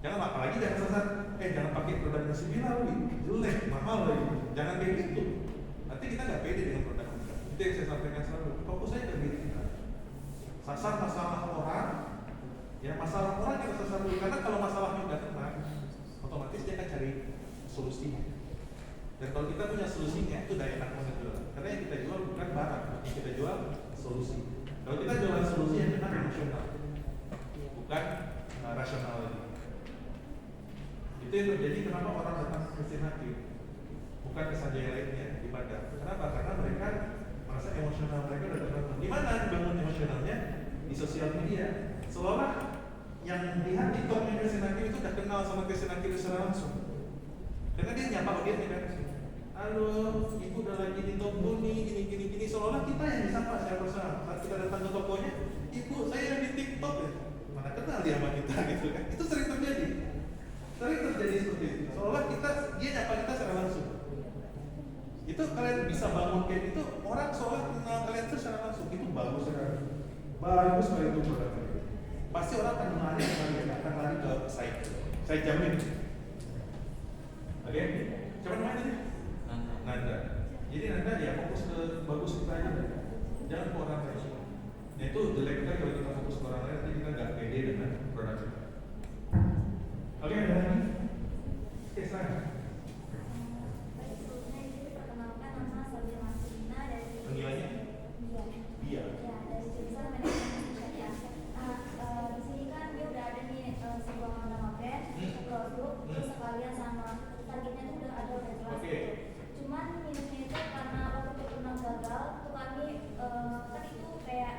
Jangan apalagi jangan sasar, jangan pakai produknya si Bilal, jelek, mahal lagi. Jangan kayak gitu. Nanti kita nggak pede dengan produk kita. Itu yang saya sampaikan selalu. Fokus aja ke diri kita. Sasar masalah orang. Ya masalah orang kita sasar dulu. Karena kalau masalahnya udah kena, otomatis dia akan cari solusinya. Dan kalau kita punya solusinya itu udah enak banget jual. Karena yang kita jual bukan barang, yang kita jual solusi. Kalau kita jualan solusi yang benar emosional, bukan rasional lagi. Itu yang terjadi kenapa orang datang ke Christian Hakim, bukan ke saja yang lainnya ibadah. Kenapa? Karena mereka merasa emosional mereka udah terbangun. Di mana dibangun emosionalnya? Di sosial media. Seolah yang lihat TikToknya Christian Hakim itu udah kenal sama Christian Hakim secara langsung. Karena dia nyapa dia kan, halo, ibu udah lagi di toko nih, gini. Seolah kita yang disapa secara personal. Saat kita datang ke tokonya, ibu saya yang di TikTok ya. Mana kenal dia sama kita gitu kan? Itu sering terjadi. Sering terjadi seperti itu. Seolah dia nyapa kita secara langsung. Itu kalian bisa bangun kayak itu, orang seolah kenal kalian itu secara langsung. Itu bagus sekali. Bagus sekali itu produknya. Pasti orang akan lari ke saya jamin. Oke, siapa namanya tadi? Nanda. Jadi Nanda ya fokus ke bagus kita aja, jangan ke orang lain. Nah itu jelek kita kalau kita fokus ke orang lain, nanti kita nggak pede dengan produk kita. Oke, ada lagi? Oke, silakan. Panggilannya? Bia. Ya, dari jurusan manajemen syariah. Nah, di sini kan dia udah ada nih sebuah nama brand, produk, terus sekalian sama targetnya itu udah jelas. Okay. Cuman minusnya itu karena waktu itu pernah gagal, tuh kami kan itu kayak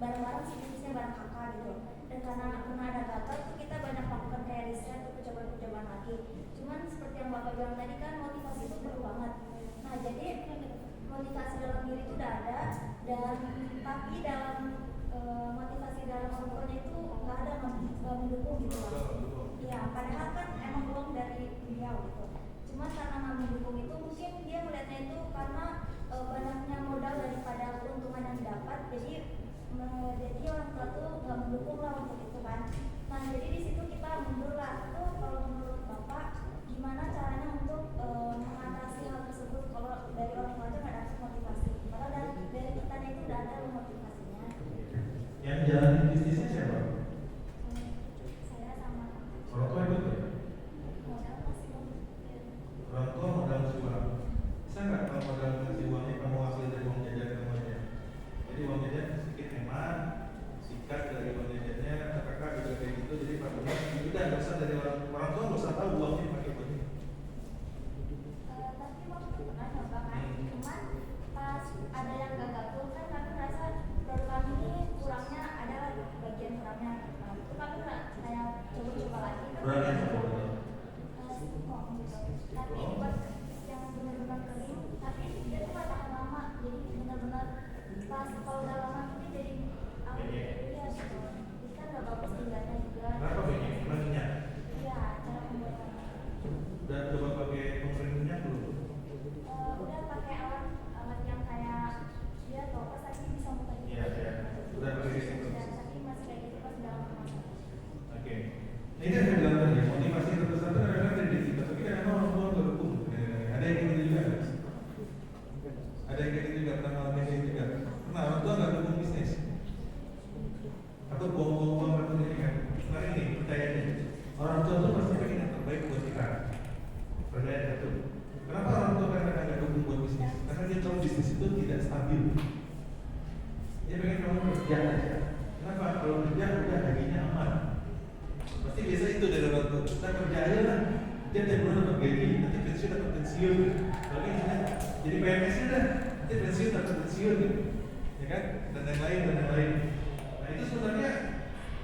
barang-barang sejenisnya barang kakak gitu. Dan karena pernah ada gagal, tuh kita banyak melakukan kayak riset, percobaan lagi. Cuman seperti yang Bapak bilang tadi kan motivasi itu perlu banget. Nah jadi motivasi dalam diri itu udah ada, dan tapi dalam motivasi dalam orang tuanya itu nggak ada mendukung gitu loh. Iya, padahal kan emang belum dari beliau gitu. Cuma karena nggak mendukung itu mungkin dia melihatnya itu karena banyaknya modal daripada keuntungan yang didapat, jadi orang tua tuh nggak mendukung lah untuk itu kan. Nah jadi di situ kita mundur lah. Tuh kalau menurut Bapak gimana caranya untuk mengatasi hal tersebut kalau dari orang tua aja nggak ada motivasi, padahal dari kitanya itu udah ada motivasinya. Yang jalan bisnisnya siapa? Saya sama Orang tua ikut ya? modal masih Orang tua modal ngasih uang. Bisa nggak kalau modal ngasih uangnya kamu hasil dari uang jajan kamu aja? Jadi uang jajan sedikit hemat, sikat dari uang jajannya, kakak juga kayak gitu. Jadi pakai udah nggak usah dari orang tua nggak usah tahu uangnya pakai buat ini. tapi waktu itu pernah nyoba kan, cuman pas ada yang gagal tuh kan kami merasa produk kami ini kurangnya adalah bagian kurangnya. Nah itu kami kayak coba lagi. Kurangnya apa? Tapi buat yang benar-benar kering, tapi dia tuh nggak tahan lama, jadi benar-benar pas kalau udah lama itu dia jadi ya gitu. Jadi kan nggak bagus dilihatnya juga. Kenapa begini? Minyak? Iya, cara pembuatannya. Udah coba pakai pengering minyak dulu? Udah pakai alat yang kayak dia topas tapi bisa muter. Iya. Udah pakai gitu. Tapi masih kayak gitu pas dalam kemasan. Oke. Nah, ini yang saya bilang tadi, motivasi terbesar itu kadang-kadang dari diri kita, tapi kadang-kadang orang tua nggak dukung. Ada yang kayak gitu juga. Ada yang kayak gitu juga, pernah ngalamin kayak gitu juga. Pernah orang tua nggak dukung bisnis, atau buang-buang uang atau ini kan. Nah ini percaya deh, orang tua tuh pasti pengen yang terbaik buat kita. Percaya itu. Kenapa orang tua kadang-kadang nggak dukung buat bisnis? Karena dia tahu bisnis itu tidak stabil. Dia pengen kamu kerja aja. Kenapa? Kalau kerja udah gajinya aman. Pasti biasa itu dari orang tua. Kita kerja aja lah, dia tiap bulan dapat gaji, nanti pensiun dapat pensiun, lagi jadi PNS dah, nanti pensiun dapat pensiun, ya kan, dan lain-lain dan lain-lain. Nah itu sebenarnya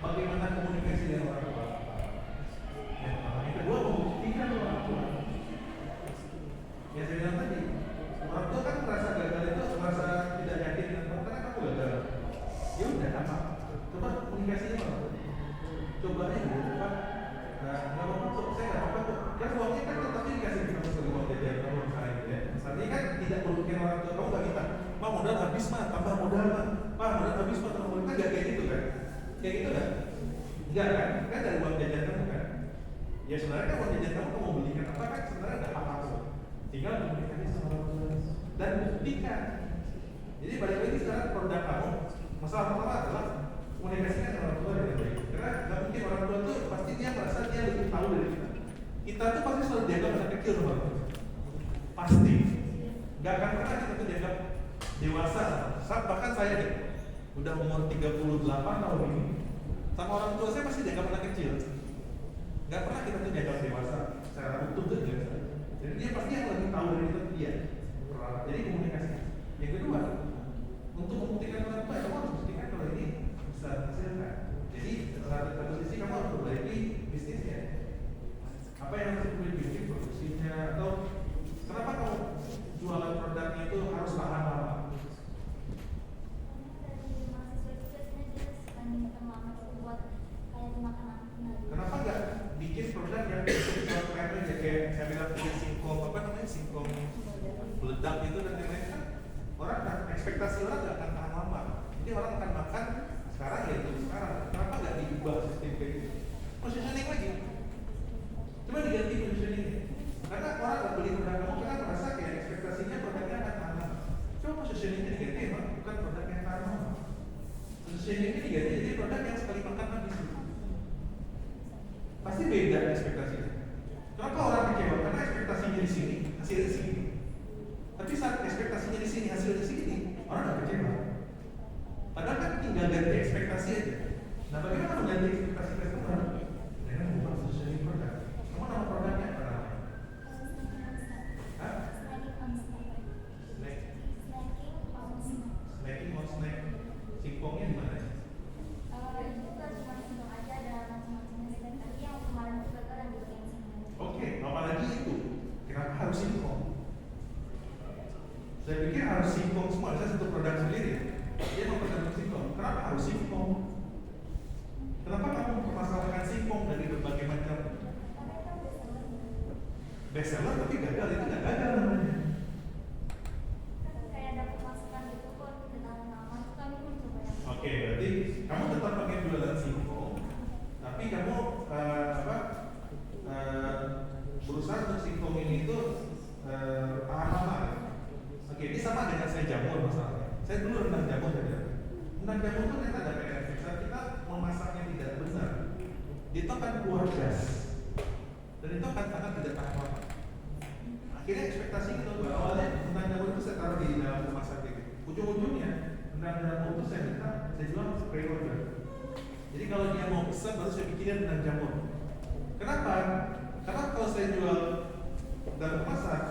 bagaimana komunikasi dengan orang tua. Yang kedua membuktikan orang tua. Yang saya bilang tadi, orang tua kan merasa gagal itu, merasa tidak yakin dengan kamu karena kamu gagal. Ya udah apa? Coba komunikasinya apa? Coba aja dulu, Pak. Nggak apa-apa kok, saya nggak apa-apa kok. Kan uangnya kan tetap dikasih ke kamu sebagai uang jajan kamu misalnya gitu ya. Artinya kan tidak merugikan orang tua, kamu nggak minta, Pak modal habis mah, tambah modal mah, Pak modal habis mah, tambah modal, kan nggak kayak gitu kan? Kayak gitu kan? Enggak kan? Kan dari uang jajan kamu kan? Ya sebenarnya kan uang jajan kamu mau belikan apa kan sebenarnya nggak apa-apa. Tinggal komunikasi sama orang tua dan buktikan. Jadi balik lagi sekarang produk kamu, masalah pertama adalah komunikasikan dengan orang tua dengan baik. Karena nggak mungkin orang tua tuh pasti dia merasa dia lebih tahu dari kita. Kita tuh pasti selalu dianggap anak kecil sama orang tua. Pasti. Nggak akan pernah kita tuh dianggap dewasa. Bahkan saya deh, udah umur 38 tahun ini, sama orang tua saya masih dianggap anak kecil. Nggak pernah kita tuh dianggap dewasa secara utuh tuh dewasa. Jadi dia pasti yang lebih tahu dari kita dia. Jadi komunikasi. Yang kedua, untuk membuktikan orang tua, kamu harus buktikan kalau ini bisa menghasilkan. Jadi satu sisi kamu harus perbaiki bisnisnya. Apa yang harus dibikin produksinya atau kenapa kamu jualan produknya itu harus tahan lama? Kenapa nggak bikin produk yang buat keren aja kayak saya bilang punya singkong apa namanya singkong meledak itu dan lain-lain kan orang kan ekspektasi orang nggak akan tahan lama. Jadi orang akan makan sekarang ya itu sekarang. Kenapa nggak diubah sistem kayak gitu? Positioning lagi. Coba diganti positioning. Karena orang nggak beli produk kamu karena merasa kayak ekspektasinya produknya akan tahan lama. Coba positioningnya diganti emang bukan produk yang tahan lama. Positioningnya diganti jadi produk yang sekali makan habis. Pasti beda ekspektasinya. Kenapa orang kecewa? Karena ekspektasinya di sini, hasilnya di sini. Tapi saat ekspektasinya di sini, hasilnya di sini, orang nggak kecewa. Padahal kan tinggal ganti ekspektasi aja. Nah, bagaimana mengganti ekspektasi customer? Dengan mengubah positioning produk. Kamu nama produknya apa namanya? Hah? Snacking on snack. Singkongnya di mana? Oke, apalagi itu? Kenapa harus singkong? Saya pikir harus singkong semua. Saya satu produk sendiri. Dia mau produk singkong. Kenapa harus singkong? Kenapa kamu mempermasalahkan singkong dari berbagai macam bestseller tapi gagal? Itu nggak gagal namanya. Oke, berarti kamu tetap pakai jualan singkong, tapi kamu berusaha untuk singkong ini itu tahan lama. Oke, ini sama dengan saya jamur masalahnya. Saya dulu rendang jamur saja. Rendang jamur itu ternyata ada efek saat kita memasaknya tidak benar. Itu akan keluar gas, dan itu akan sangat tidak tahan lama. Akhirnya ekspektasi kita awalnya rendang jamur itu saya taruh di dalam rumah sakit. Ujung-ujungnya rendang jamur itu saya jual spray order. Jadi kalau dia mau pesan baru saya bikinin rendang jamur. Kenapa? Karena kalau saya jual dalam kemasan,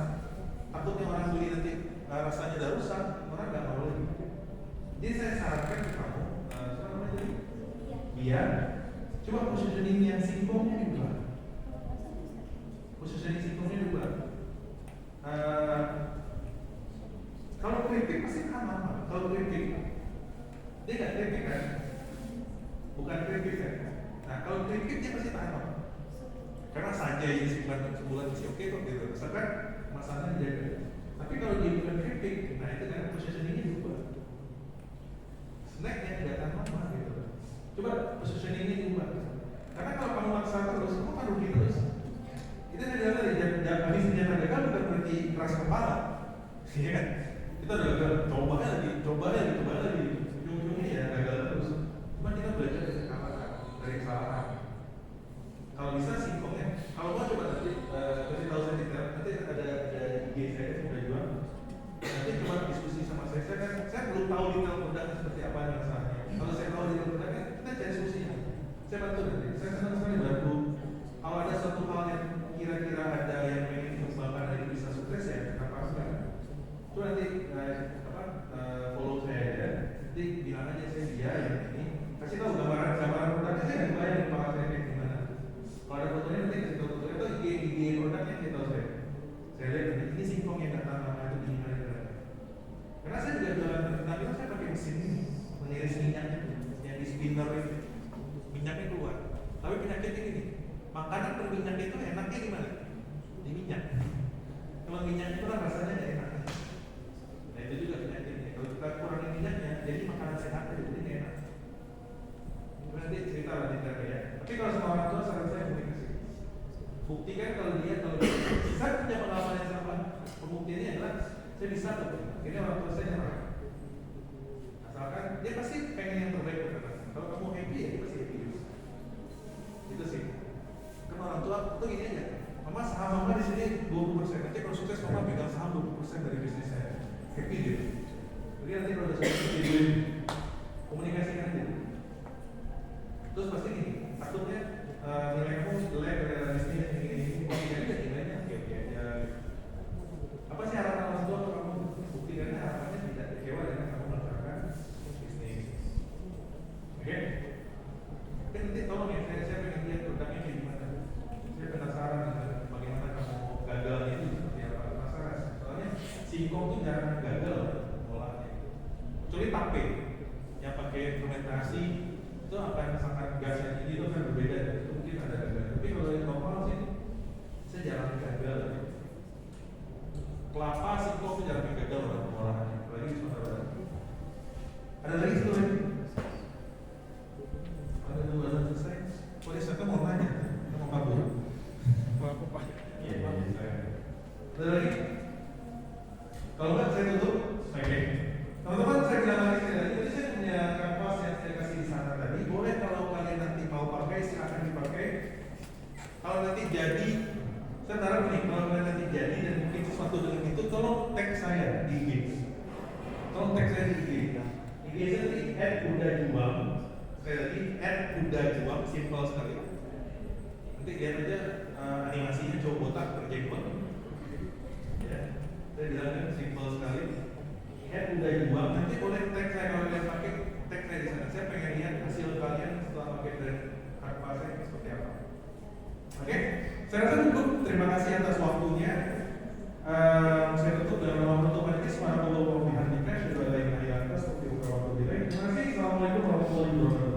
takutnya orang beli nanti rasanya udah rusak, orang nggak mau lagi. Jadi saya sarankan ke kamu, apa namanya? Biar coba positioning yang singkongnya diubah. Positioning singkongnya diubah. Kalau keripik pasti tahan lama. Kalau keripik, dia nggak keripik kan? Bukan keripik kan? Nah kalau keripik dia pasti tahan lama. Karena saja ini sebulan masih oke kok gitu. Misalkan masalahnya dijaga. Tapi kalau dia bukan keripik, nah itu kan positioningnya diubah. Snack yang tidak tahan lama gitu. Coba positioningnya diubah. Karena kalau kamu maksa terus, kamu kan rugi terus. Itu adalah habis senjata gagal bukan berarti keras kepala, iya kan? Kita udah gagal, coba lagi, ujung-ujungnya ya gagal terus. Cuma kita belajar dari kesalahan, Kalau bisa singkongnya, kalau mau coba nanti kasih tahu saya nanti ada IG saya sudah jual. Nanti coba diskusi sama saya kan saya belum tahu detail produknya seperti apa masalahnya. Kalau saya tahu detail produknya, kita cari solusinya. Saya bantu nanti. Saya senang sekali bantu. Kalau ada suatu hal yang kira-kira lama itu dihindari berapa. Karena saya juga jualan penampilan, saya pakai mesin ini mengiris minyaknya yang di spinner itu, minyaknya keluar. Tapi penyakitnya gini, makanan berminyak itu enaknya gimana? Di minyak. Kalau minyak itu kan rasanya nggak enak. Nah itu juga penyakitnya. Kalau kita kurangi minyaknya, jadi makanan sehat jadi nggak enak. Nanti cerita lah nanti ya. Tapi kalau sama orang tua saran saya komunikasi. Buktikan kalau saya punya pengalaman yang sama. Pembuktiannya adalah saya bisa tuh. Ini orang tua saya nyerah. Asalkan dia pasti pengen yang terbaik buat anak. Kalau kamu happy ya dia pasti happy juga. Itu sih. Kan orang tua tuh gini aja. Mama saham mama di sini 20%. Nanti kalau sukses mama pegang saham 20% dari bisnis saya. Happy gitu. Jadi nanti kalau udah sukses jadi komunikasikan aja. Terus pasti nih, takutnya nilai kamu jelek dari bisnis ini aja nilainya oke aja. Apa sih harapan orang tua kalau kamu buktikan harapannya tidak kecewa dengan kamu melakukan bisnis. Oke? Oke nanti tolong ya, saya pengen lihat produknya kayak gimana. Saya penasaran dengan bagaimana kamu gagalnya itu seperti apa. Penasaran. Soalnya singkong itu jarang gagal olahnya. Kecuali tape yang pakai fermentasi itu akan sangat gasnya tinggi, itu kan berbeda, itu mungkin ada gagal. Tapi kalau yang normal sih saya jarang gagal. Kelapa singkong itu jarang gagal olahannya, apalagi di Sumatera Barat. Ada lagi satu lagi. Ada dua selesai. Boleh saya mau nanya, kita mau kabur. Mau apa pak? Iya pak. Ada lagi? Kalau nggak saya tutup. Oke. Teman-teman saya bilang lagi sekali lagi, jadi saya punya kanvas yang saya kasih di sana tadi. Boleh kalau kalian nanti mau pakai, silakan dipakai. Kalau nanti jadi, saya taruh nih, kalau kalian nanti jadi dan mungkin sesuatu dengan itu, tolong tag saya di IG. Tolong tag saya di IG. IG saya nanti @udajuang. Sekali lagi @udajuang, simple sekali. Nanti lihat aja animasinya cowok botak berjenggot. Ya, saya bilang kan simple sekali. Udah jual, nanti boleh tag saya kalau kalian pakai, tag saya di sana. Saya pengen lihat hasil kalian setelah pakai brand kanvas saya seperti apa. Oke, saya rasa cukup. Terima kasih atas waktunya. Saya tutup dengan nama penutupan ini. Subhanallah wa bihamdika, asyhadu an la ilaha illa anta, astaghfiruka wa atubu ilaik. Terima kasih. Assalamualaikum warahmatullahi wabarakatuh.